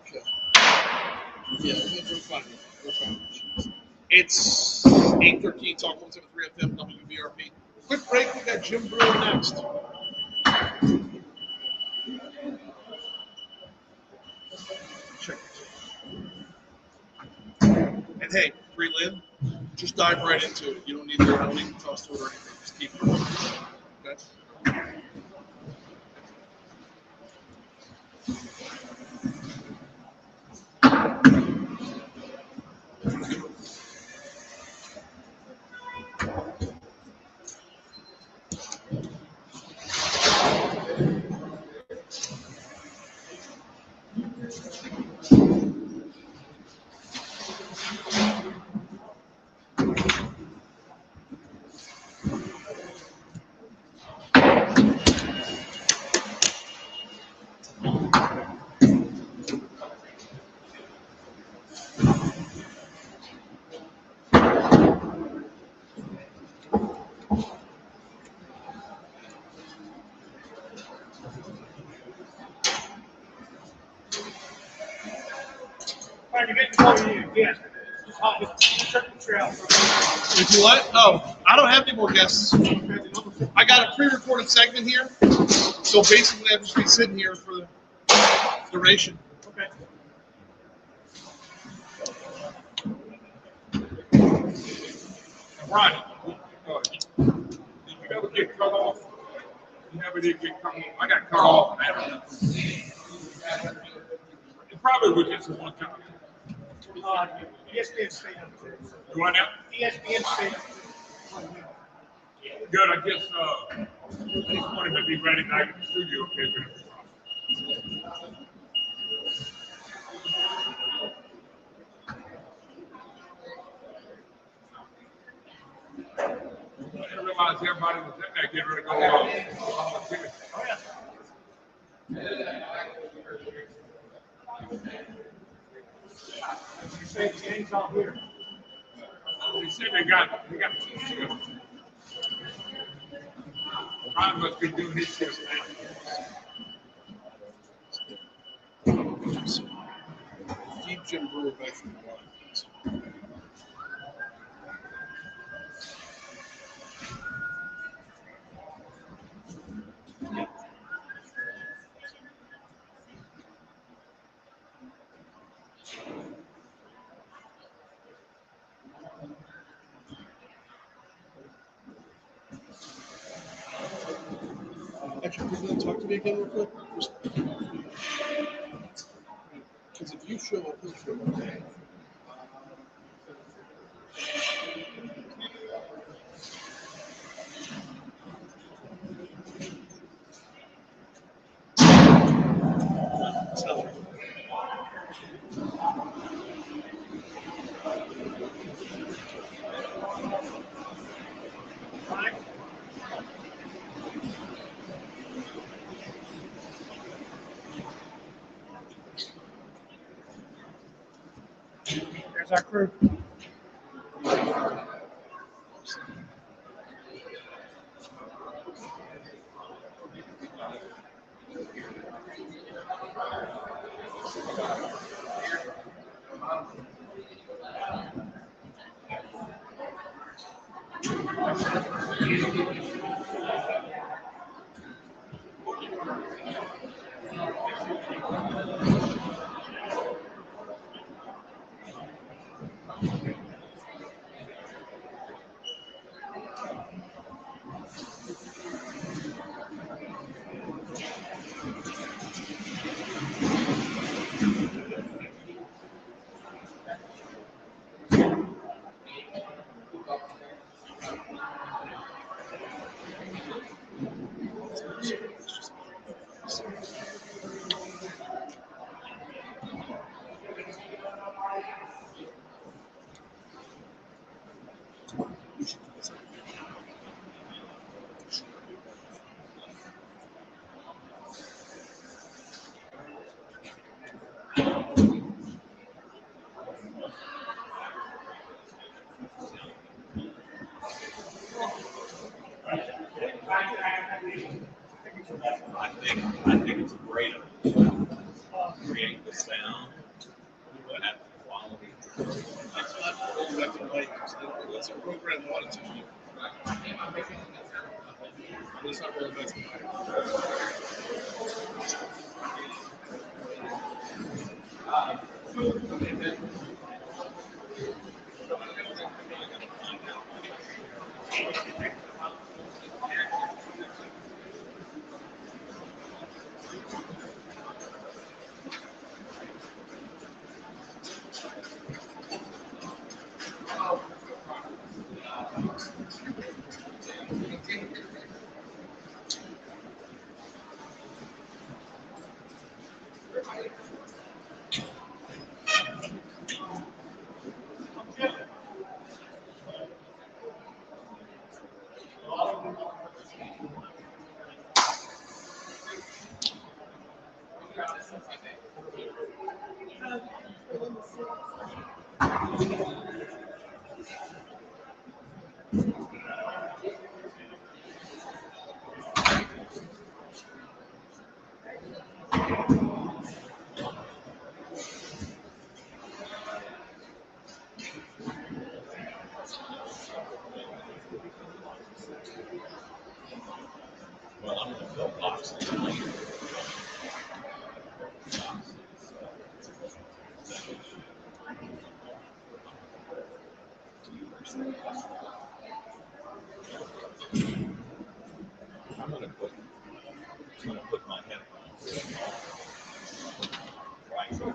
Okay. Yeah, we're fine. We're fine. It's 8:13. Talk 173 FM WBRP. Quick break. We got Jim Brewer next. hey, prelim, just dive right into it. You don't need to toss to it or anything. Just keep going. Okay? Trying to get to know you again. Check the trail. If you what? Oh, I don't have any more guests. I got a pre-recorded segment here, so basically I'm just be sitting here for the duration. Okay. Brian, did you ever get cut off? You never did get cut off. I got cut off. It probably was just one time. ESPN State. You want that? ESPN State. Good. I guess I just wanted to be ready back in the studio. Okay, I didn't realize everybody was in there getting ready to go on the You say the game's out here. They said they got 2 shifts. Brian must be doing his shift now. Deep Jim Brewer back from the water. Actually, could you talk to me again real quick? Because if you show up, he'll show up. There's our crew. I think it's a great idea. Create the sound, but have the quality. That's a program wanted to do. But it's not really best. Well, I'm going to fill boxes later. I'm going to put my headphones right here.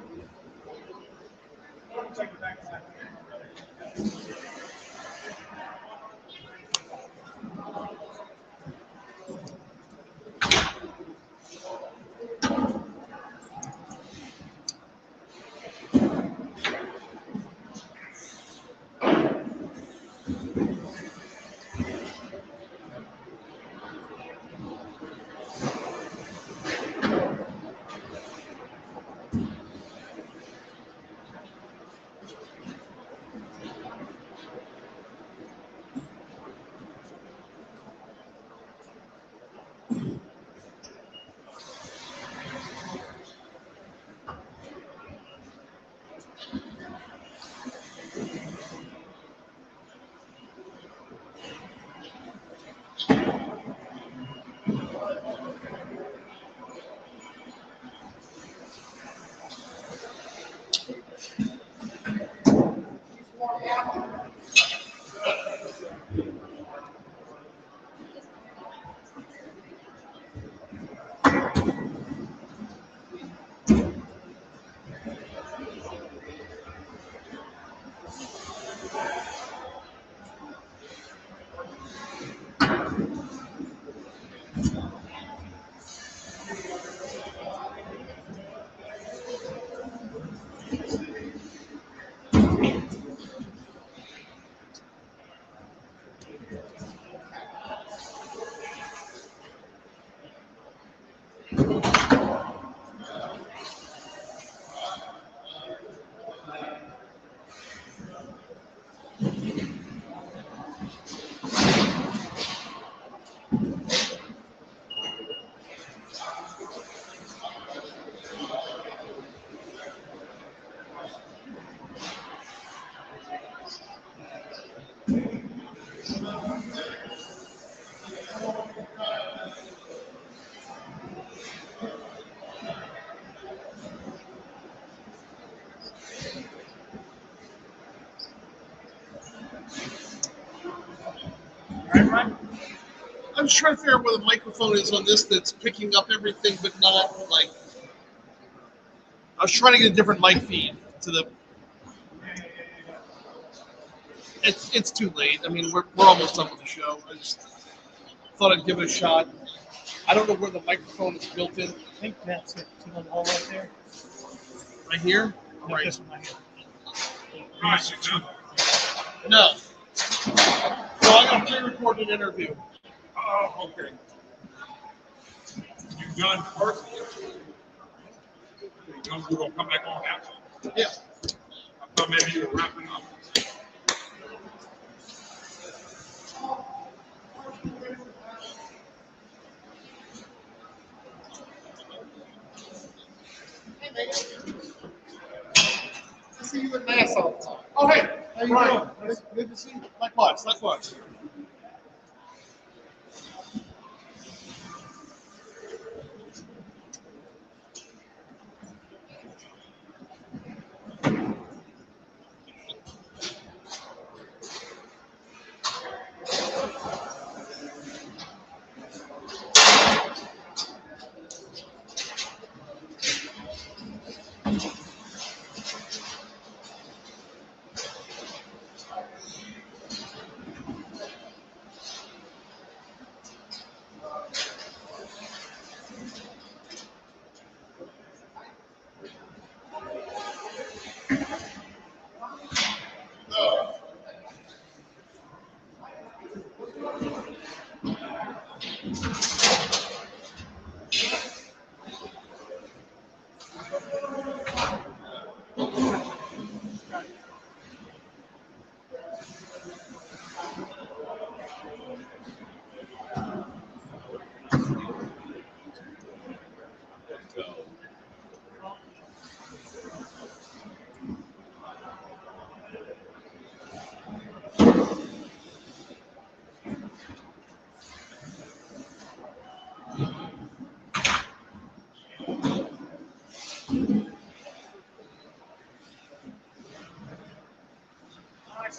I'm just trying to figure out where the microphone is on this that's picking up everything, but not like. I was trying to get a different mic feed to the. It's too late. I mean, we're almost done with the show. I just thought I'd give it a shot. I don't know where the microphone is built in. I think that's it. See the hole right there? Right here? No, Right. this one right here. Gosh, you know. No. So I got a pre-recorded interview. Oh, okay. You done first? We're going to come back on after. Yeah. I thought maybe you were wrapping up. I see you in Mass all the time. Oh, hey. How you doing? Good to see you. Likewise. Likewise.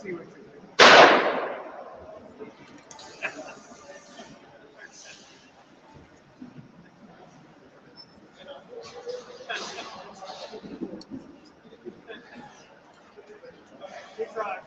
see what you do. Good try.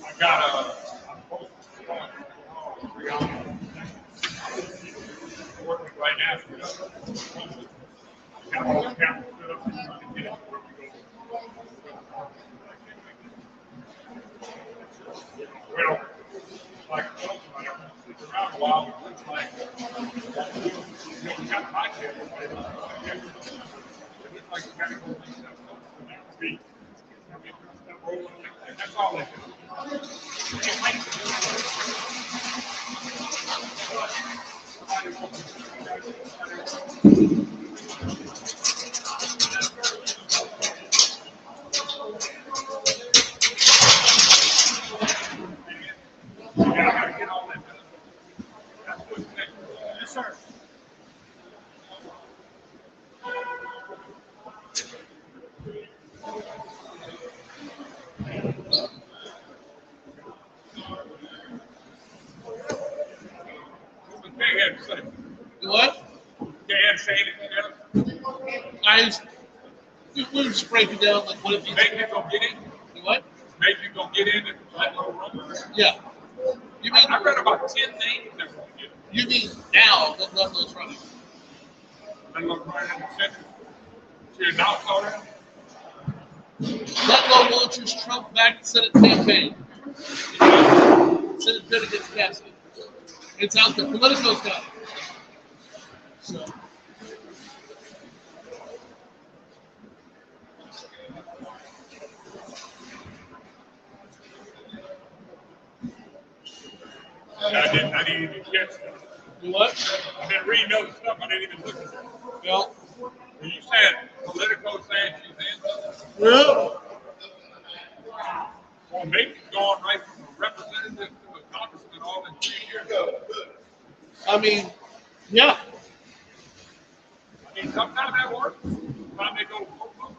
I got a. Working right now. Got all the cameras set up, trying to get it where we go. Well, like, it's around a while, it's like, we got my camera, but it's like medical stuff, feet. I mean, stuff rolling like that. That's all they do. Yeah, I gotta get all that done. That's what's next. Yes, sir. we just break it down like what if you Make you go get in. what? Make you go get in and let go run. Yeah. You mean I read about 10 names that won't get it. you mean now that Ludlow's running? Let go run in the center. So you're not already. Ludlow launches Trump back Senate campaign. Senate bid against Cassidy. It's out there. Politico's got it. So. I didn't even catch that. You what? I've been reading other stuff. I didn't even look at that. Well, When you said Politico saying she's in, yeah. well, maybe going right from a representative to a congressman all in 3 years. I mean, yeah. I mean, sometimes that works. Sometimes they go, oh.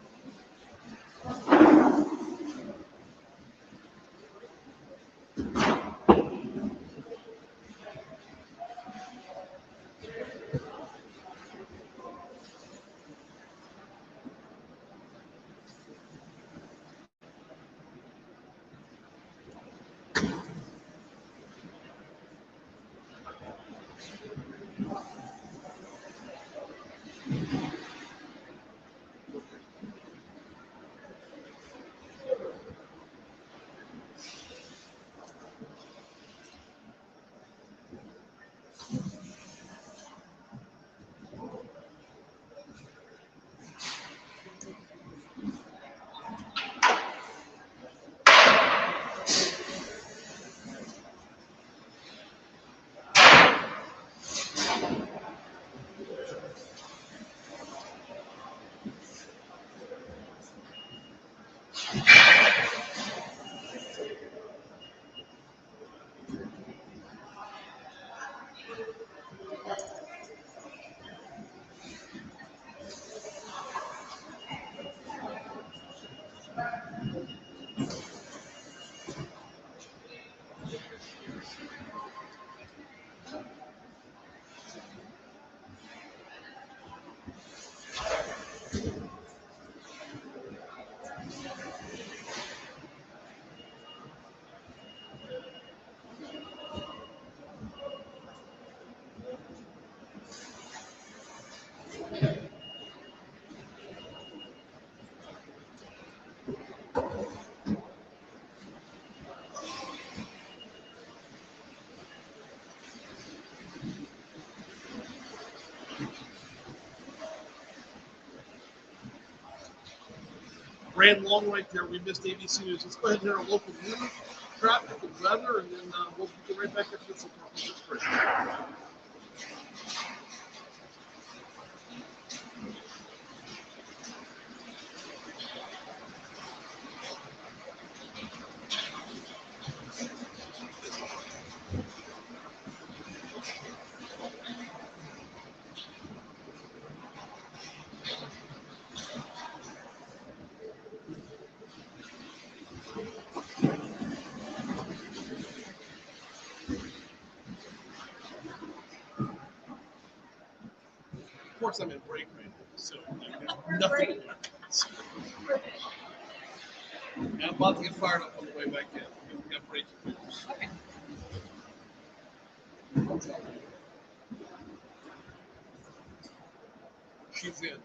Ran long right there. We missed ABC News. Let's go ahead and hear our local news, traffic, and weather, and then we'll get right back into this. Of course, I'm in break right now, so there's nothing. I'm about to get fired up on the way back in. We got breaking news. She's in.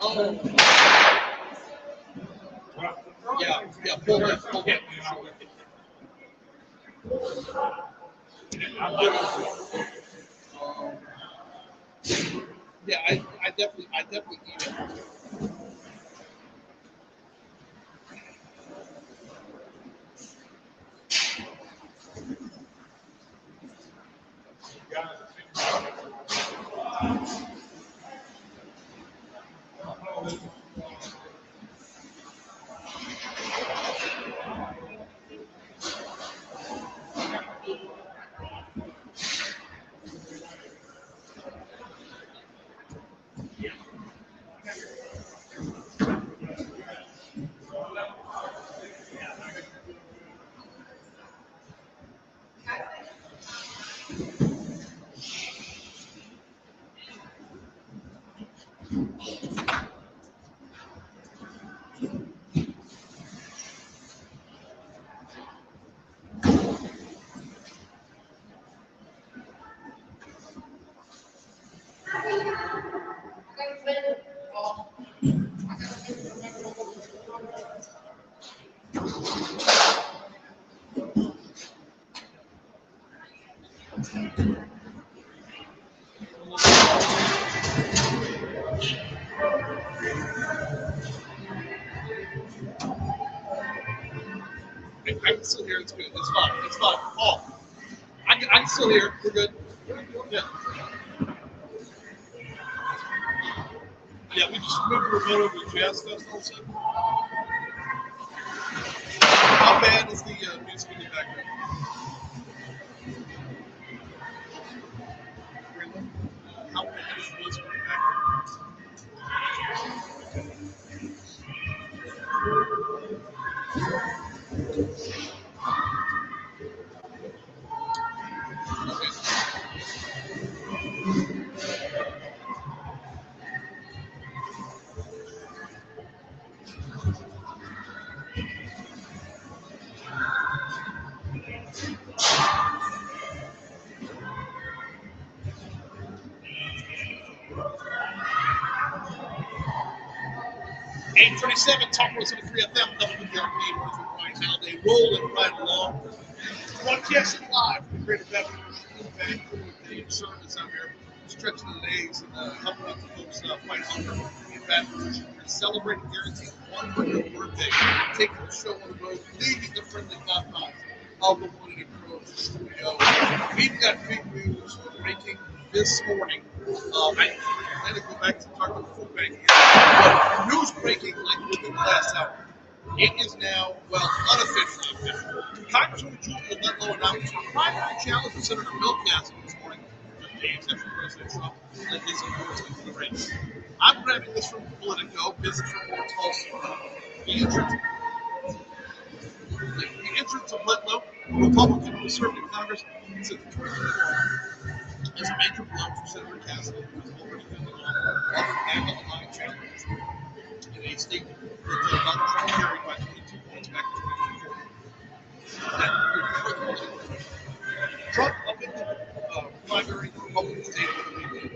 Oh. Yeah, pull that. Yeah, I definitely eat it. I can still hear it's good. It's fine. It's fine. Oh, I can still hear it. We're good. Yeah. Yeah, we just moved the remote over to Jazz Festival. So. How bad is the music in the background? How bad is the music in the background? Okay. 8:37, Talk 173 FM, WBRP, Brian Haldane, rolling right along. Broadcasting live from the Greater Baton Rouge Bank with the service out here, stretching the days and helping out the folks fight hunger in Baton Rouge. We're celebrating Guaranty 100th birthday, taking the show on the road, leaving the friendly confines of the One and Grove studio. We've got big news breaking this morning. I had to go back to talk about the food bank here. But news breaking like within the last hour. It is now, well, unofficially official. Congresswoman Julia Letlow announced her primary challenge to Senator Bill Cassidy this morning, just days after President Trump led his endorsement to the race. I'm grabbing this from Politico, business reports also. The entrance of Letlow, Republican who served in Congress since 2024, is a major blow for Senator Cassidy, who has already been on the line challenge in a state that Donald Trump carried by 22 points back in 2024. Trump up in the primary Republican state of the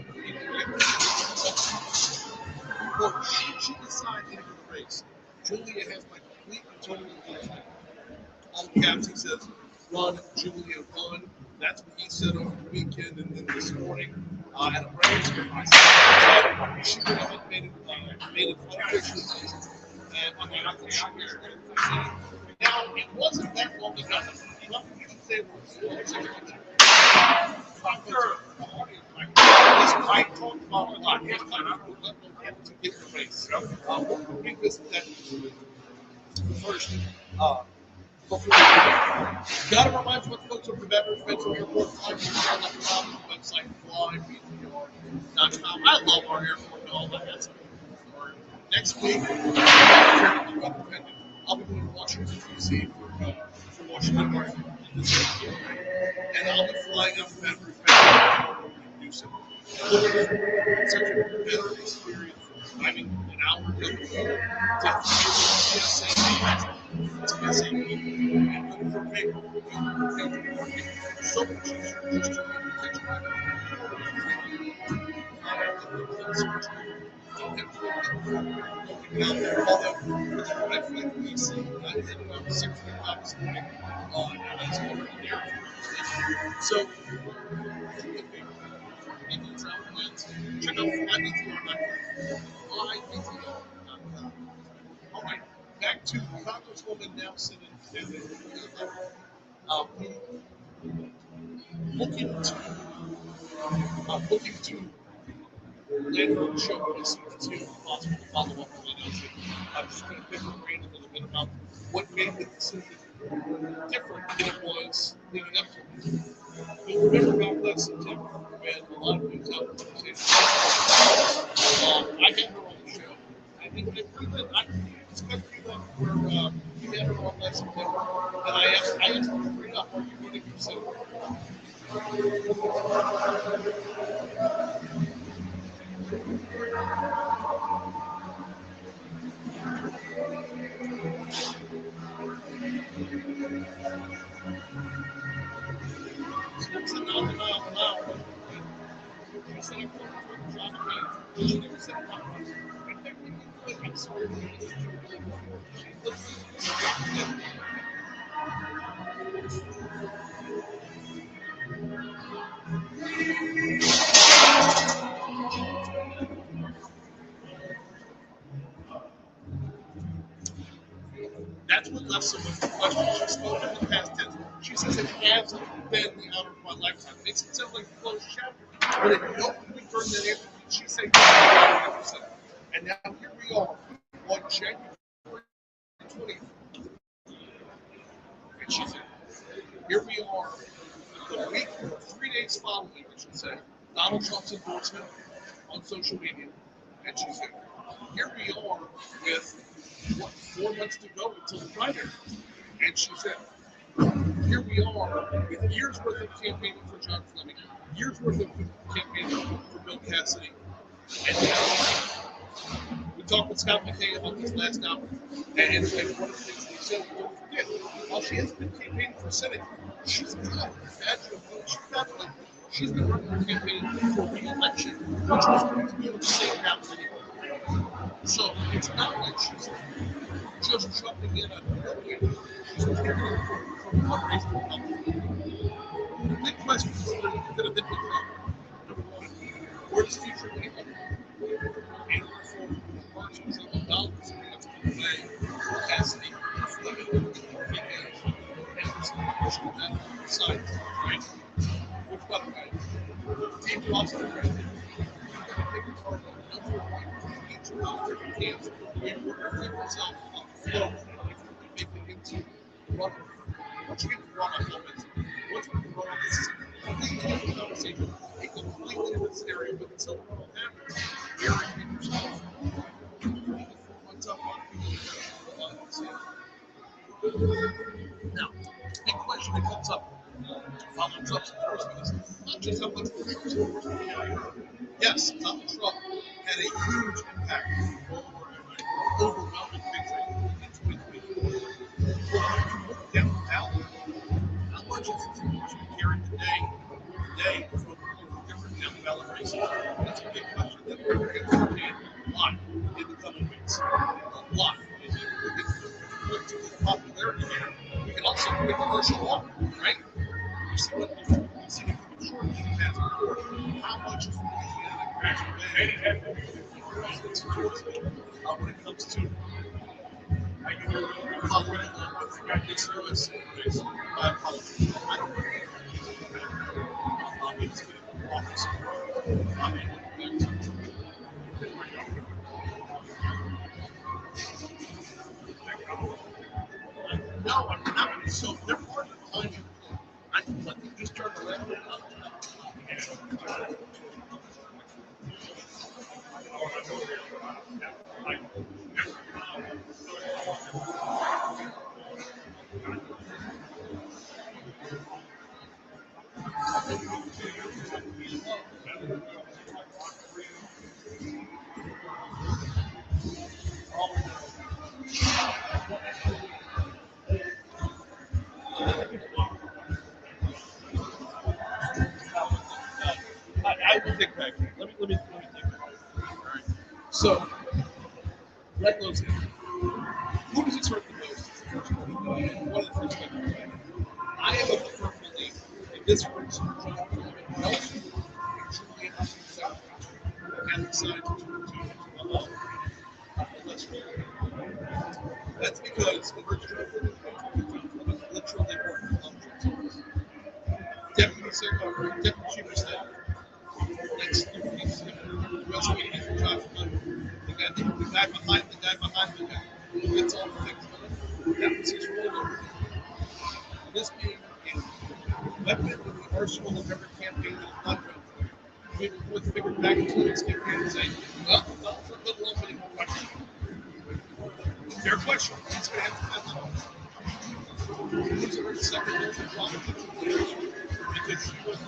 quote, she decides into the race. Julia has my complete and total endorsement. All caps, he says, run, Julia, run. That's what he said over the weekend and then this morning at a Braves game. I said, she would have made it unofficially. And I mean, I think she was there. Now, it wasn't that long ago. Trump used to say, this guy talked about a lot. He's kind of let them have to get the race. We'll revisit that first. Before we got to remind you what the folks over the Baton Rouge Metro Airport flying.com, the website flyBTR.com. I love our airport and all that. That's next week, I'll be going to Washington, D.C. for Washington Martin. And I'll be flying up to Baton Rouge Metro to do so. Such a better experience. I mean, an hour ago, to TSA. It's missing. And for paper, so much easier just to Looking out there, although I feel like we see at around 6:05 this morning as over there. So, Indians outlets, check out flybeansr.com. All right, back to Congresswoman now sitting looking to let her show this to possible follow up videos. I'm just going to pick her brain a little bit about what made the decision different than it was leading up to it. You'll remember back last September when a lot of news outlets were saying, I had her on the show. And it was kind of where we had her on last September, and I asked her straight up, are you running for Senate? That's what left so much question. She spoke in the past tense. She says it has been the honor of my lifetime. It makes it sound like a closed chapter. But it don't during that interview, she said 100%. And now here we are on January 20th. And she said, here we are the week, 3 days following, I should say, Donald Trump's endorsement on social media. And she said, here we are with 4 months to go until the primary. And she said, here we are with years worth of campaigning for John Fleming, years worth of campaigning for Bill Cassidy. And now we talked with Scott McKay about this last hour. And one of the things he said, don't forget, while she hasn't been campaigning for Senate, she's got she's been running her campaign for re-election, which was going to be able to save that anyway. So it's not like she's just jumping in on million. She's taking it from one race to another. The big question is that have been big problem. Number one, where does future money come from? And for margins of dollars we have to pay Cassidy, Fleming, and some of that side, right? Which, by the way, Dave lost the right. Each of those different camps, and wherever they yourself on the field, if they make it into the run. Once you get to run on offense, once we can run on this is a completely different conversation, a completely different scenario, but until the run happens, you're in yourself. What's up, now, big question that comes up following Trump's endorsement is not just how much Trump's endorsement. Yes, Donald Trump had a huge impact overwhelming victory in 2024. Down the ballot, how much is his endorsement carried today from different down ballot races? That's a big question that we're going to get to a lot in the coming weeks. A lot. And we'll get to the popularity here. We can also look at commercial law, right? You see what the shortage in past before. How much is Louisiana actually paying when it comes to following along with this U.S. I apologize. I don't know. It's getting office. No, I'm not. So they're part of the time. I think let them just turn around. I will take back. Let me take back. All right. So Red goes in. Who does it hurt the most? It's the first one. One of the first ones. I am a firm believer in this person, John Nelson, and Julian Hutchinson, and the scientists alone. That's because it looks literally Deputy Secretary, Deputy Chief of Staff, next Deputy Secretary, U.S. Agent John Flynn, the guy behind the guy. That's all the things. That was his role. This being a weapon in the arsenal of every campaign that is not run. We would figure back into this campaign and say, well, not for a little long anymore. Fair question. He's going to have to have that. He's a second local politics because she was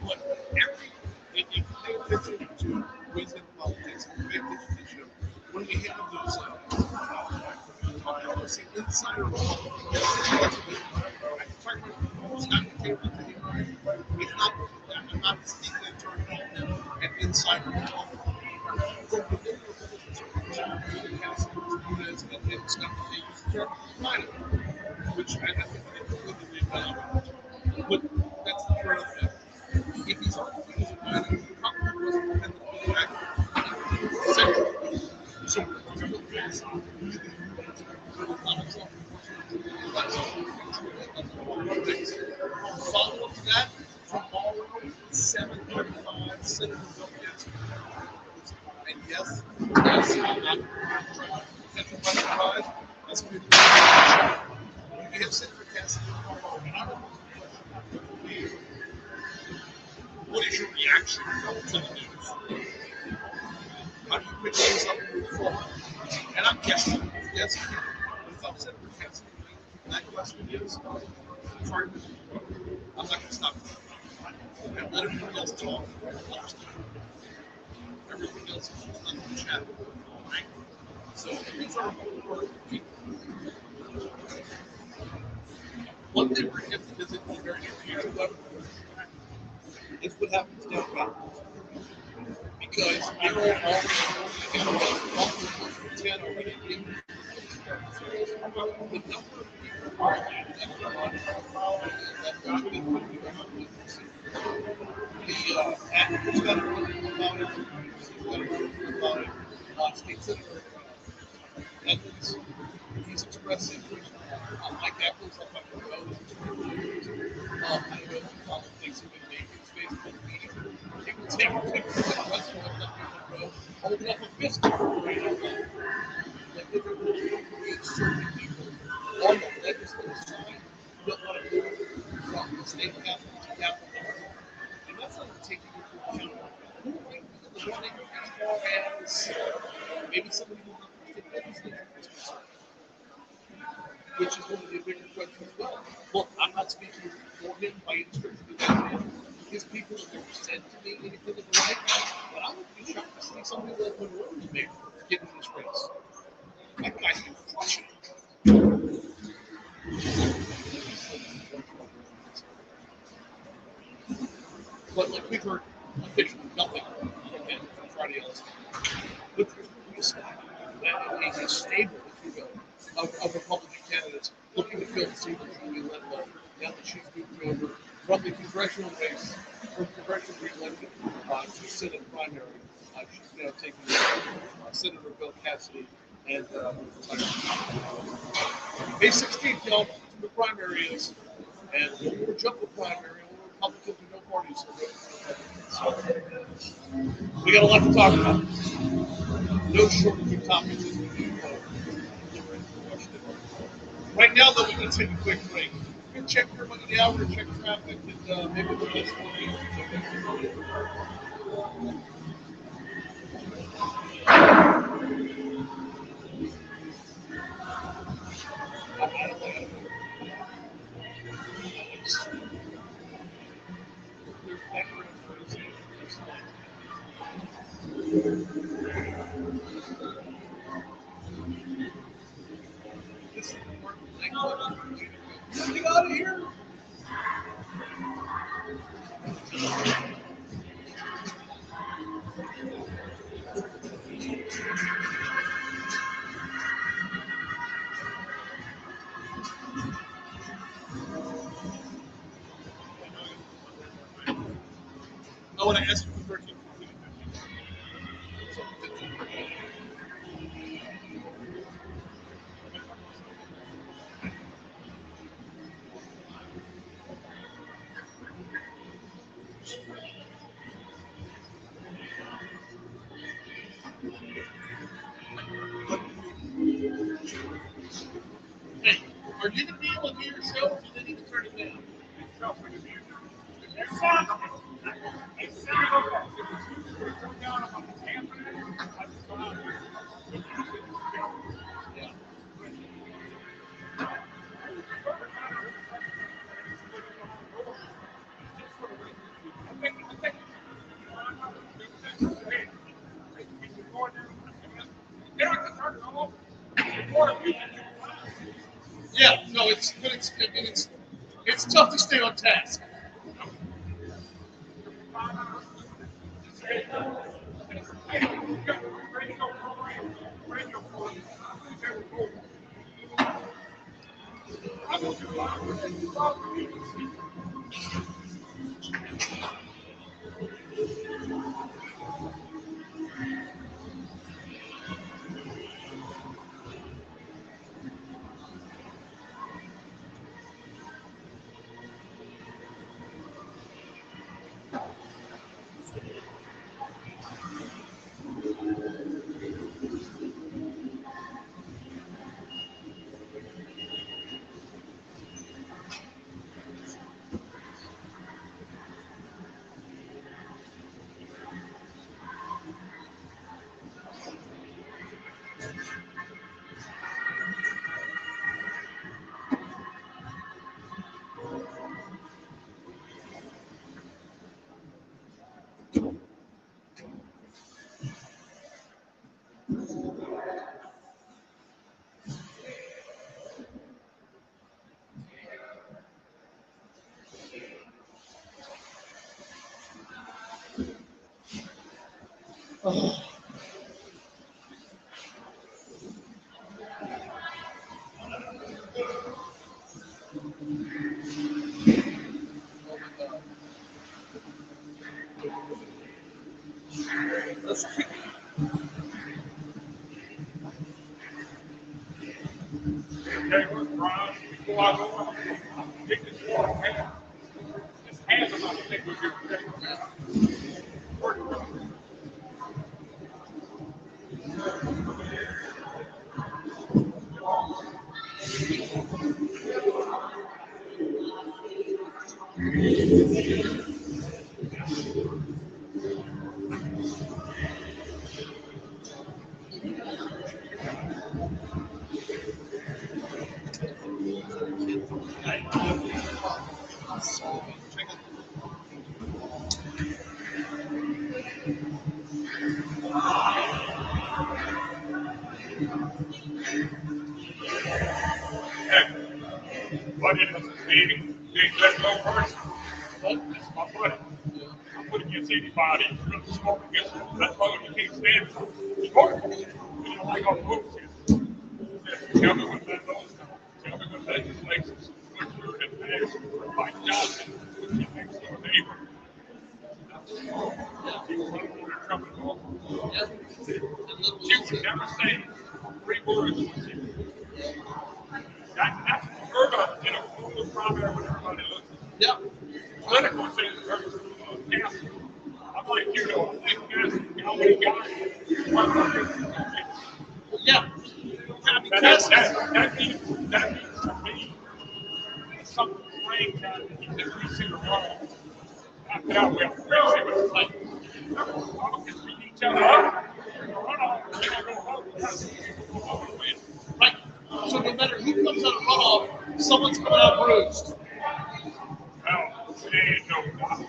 but every if you pay attention to wisdom politics, pay attention to when we have those insider it's not the table today. It's not I'm not speaking in terms of an insider which I think but that's the part of it. If he's on the field, he probably wasn't dependent on the back. So, follow up to that tomorrow, 7:35, Senator Bill Gates. And yes, I'm not trying to catch him by surprise. That's going to be you have Senator Cassidy tomorrow. And I don't know what is your reaction to the news? How do you pick things up and move forward? And I'm guessing, yes, but if I'm Senator Cassidy, that question is, sorry, I'm not going to stop. And let everyone else talk. Everything else is just not the chat. Right? So these are important people. One thing we're going to visit in the very near future, however, is what happens down the road. Because they're all already 10 already in the number of people the advocates got to about it, state senator Edmonds, he's expressed interest. Mike Apple's up on the road. I don't know if politics have been making Facebook meeting. He will take the president up on the road, holding up a fist right now. Like there will be certain people on the legislative side who don't want to move from the state capital to Capitol Hill. And that's not taking into account who might be the running as far as maybe somebody who doesn't think legislature is concerned. Which is going to be a bigger question as well. Look, I'm not speaking for him by any stretch of the imagination. His people have never said to me anything of the like, but I would be shocked to see somebody like Monroe maybe get in this race. That guy's been crushing it. But like we've heard officially nothing from him from Friday else. But there's really a stack a stable, if you will, of Republican candidates looking to fill the seat of Julie Ledlow now that she's moved over from the congressional race, from congressional re-election to Senate primary. She's now taking Senator Bill Cassidy and May 16th, y'all, the primary is, and we'll jump the primary, and we're Republicans and no parties. So we got a lot to talk about. No shortage of topics as we do. Right now, though, we're going to take a quick break. We're going to check your money now, we're going to check traffic, and maybe we'll get some Get out of here. I want to ask you for 13. Hey, are you the deal with yourself? Or do they need to turn it down? Yeah, no, it's tough to stay on task. Oh. Let's kick it. Okay, look, Brian, before I go on, take this water can. This hands are not think we're doing okay. But it is being let go person. That's my buddy. I put against anybody who's smoke against him. That's why you can't stand it. Smoke. You don't like all the moves here. Tell me what that knows. Tell me what legislation put through and passed for Mike Johnson, which is next door neighbor. People running for their trumpet off. She would never say 3 words. That's Virgo in a full primary when everybody looks. Yep. Political things are cancer. I'm like, you know, I think that's how many guys. Yeah. That means to me, something strange happened that we see wrong. Not that we are crazy, but it's like, Republicans beat each other up. Right. So no matter who comes out of runoff, someone's coming out bruised. Well, there ain't no doubt.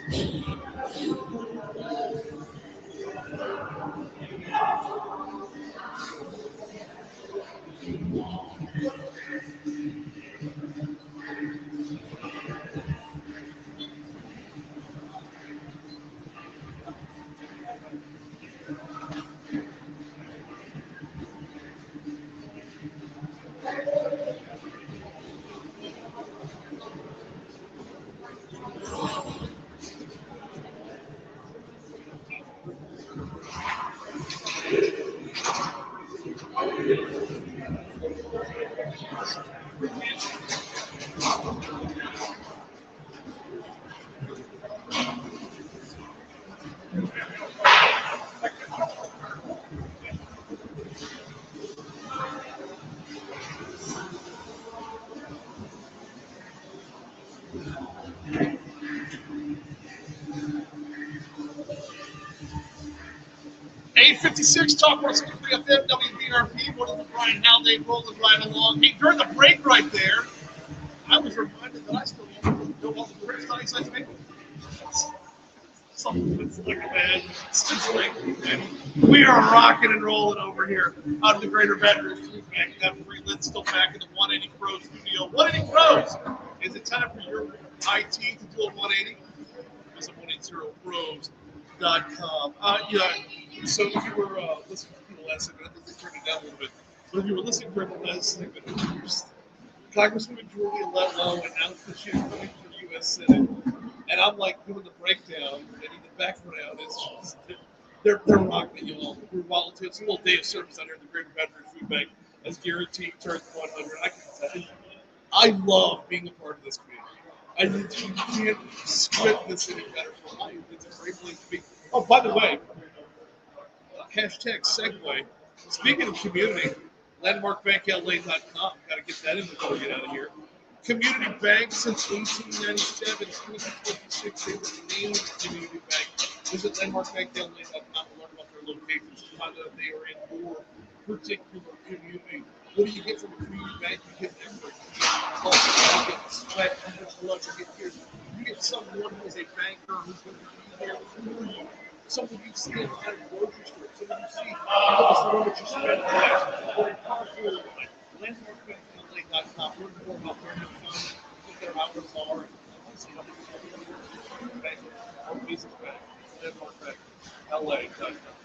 $8.56, Talk 163 FM, WBRP, one of the Brian Haldane rolling right along. Hey, during the break right there, I was reminded that I still know all the greatest ice I make. Something that's like that. It's just like, we are rocking and rolling over here out of the Greater Baton Rouge Food Bank. Free Lynn's still back in the 180 Pros studio. 180 Pros! Is it time for your IT to do a 180? Visit 180pros.com. So if you were listening to the last segment, I think they turned it down a little bit. But if you were listening to the last segment, Congresswoman Julia Letlow announced that she is running for the U.S. Senate. And I'm like doing the breakdown, and in the background, it's just, they're rocking it, y'all. We're volunteers. It's a little day of service out here at the Greater Baton Rouge Food Bank as Guaranty turns 100. I can tell you, I love being a part of this community. You can't script this any better for life. It's a great place to be. Oh, by the way, hashtag segue. Speaking of community, landmarkbankla.com. Got to get that in before we get out of here. Community bank since 1897, 2026. They were named Community Bank. Visit landmarkbankla.com to learn about their locations and find out if they are in your particular community. What do you get from a community bank? You get effort, you get sweat, you get blood, you get tears. You get someone who is a banker who's going to be there for you. Someone you see in the grocery store. Someone you see almost the moment you spend life or in carpool life. landmarkbankla.com. Learn more about where they're from, what their hours are, and see how much bank or business bank. landmarkbankla.com.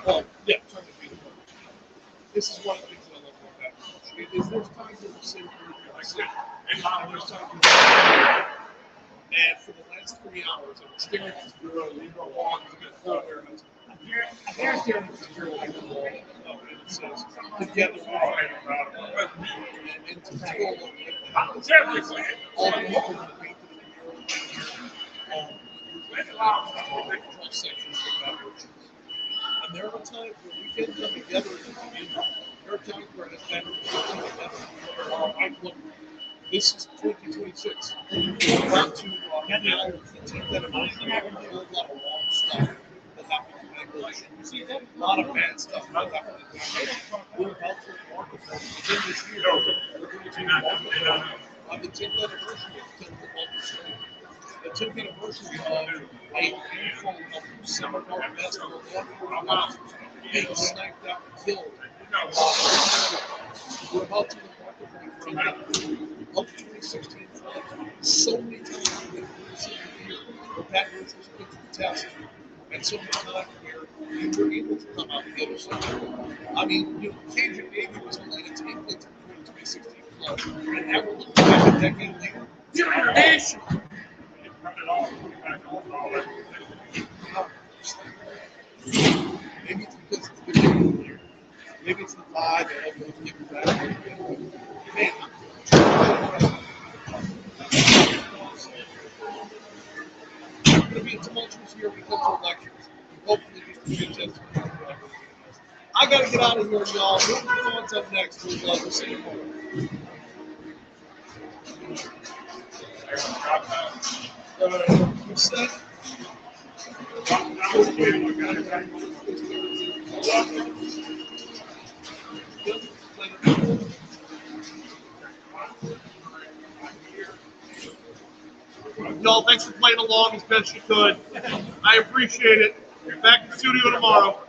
Well, yeah, turn the video. This is one of the things that I love about that. Is there's times that we're sitting here, and there's times we're and for the last 3 hours, I'm staring at this girl, leave her alone, and full awareness. I'm staring at this girl, leave her alone, and it says, together we're fighting proud of her. And to feel all the people that make it in the sections of that. And there are times where we can come together as a community. There are times where it's better to come together. This is 2026. We're about to now take that amount of a whole lot of wrong stuff that happened in regulation. You see a lot of bad stuff that happened in regulation. We're about to market for within this year. We're going to market on the 10th anniversary of the Multi-Street. The 10th anniversary of a beautiful summer garden festival being sniped out and killed. We're about to market from up to 2016 floods. So many times we've seen here where Baton Rouge was put to the test. And so many times where we were able to come out the other side. I mean, Cajun Navy was only a template to the 2016 flood. And now we're looking back a decade later. We're our nation. Maybe it's because it's been here. Maybe it's the vibe that everyone's giving back. Man, it's going to be a tumultuous year when it comes to elections. Hopefully, just a good test. I got to get out of here, y'all. Moving Thoughts up next. We'll see you tomorrow. You said? Y'all, thanks for playing along as best you could. I appreciate it. Back in the studio tomorrow.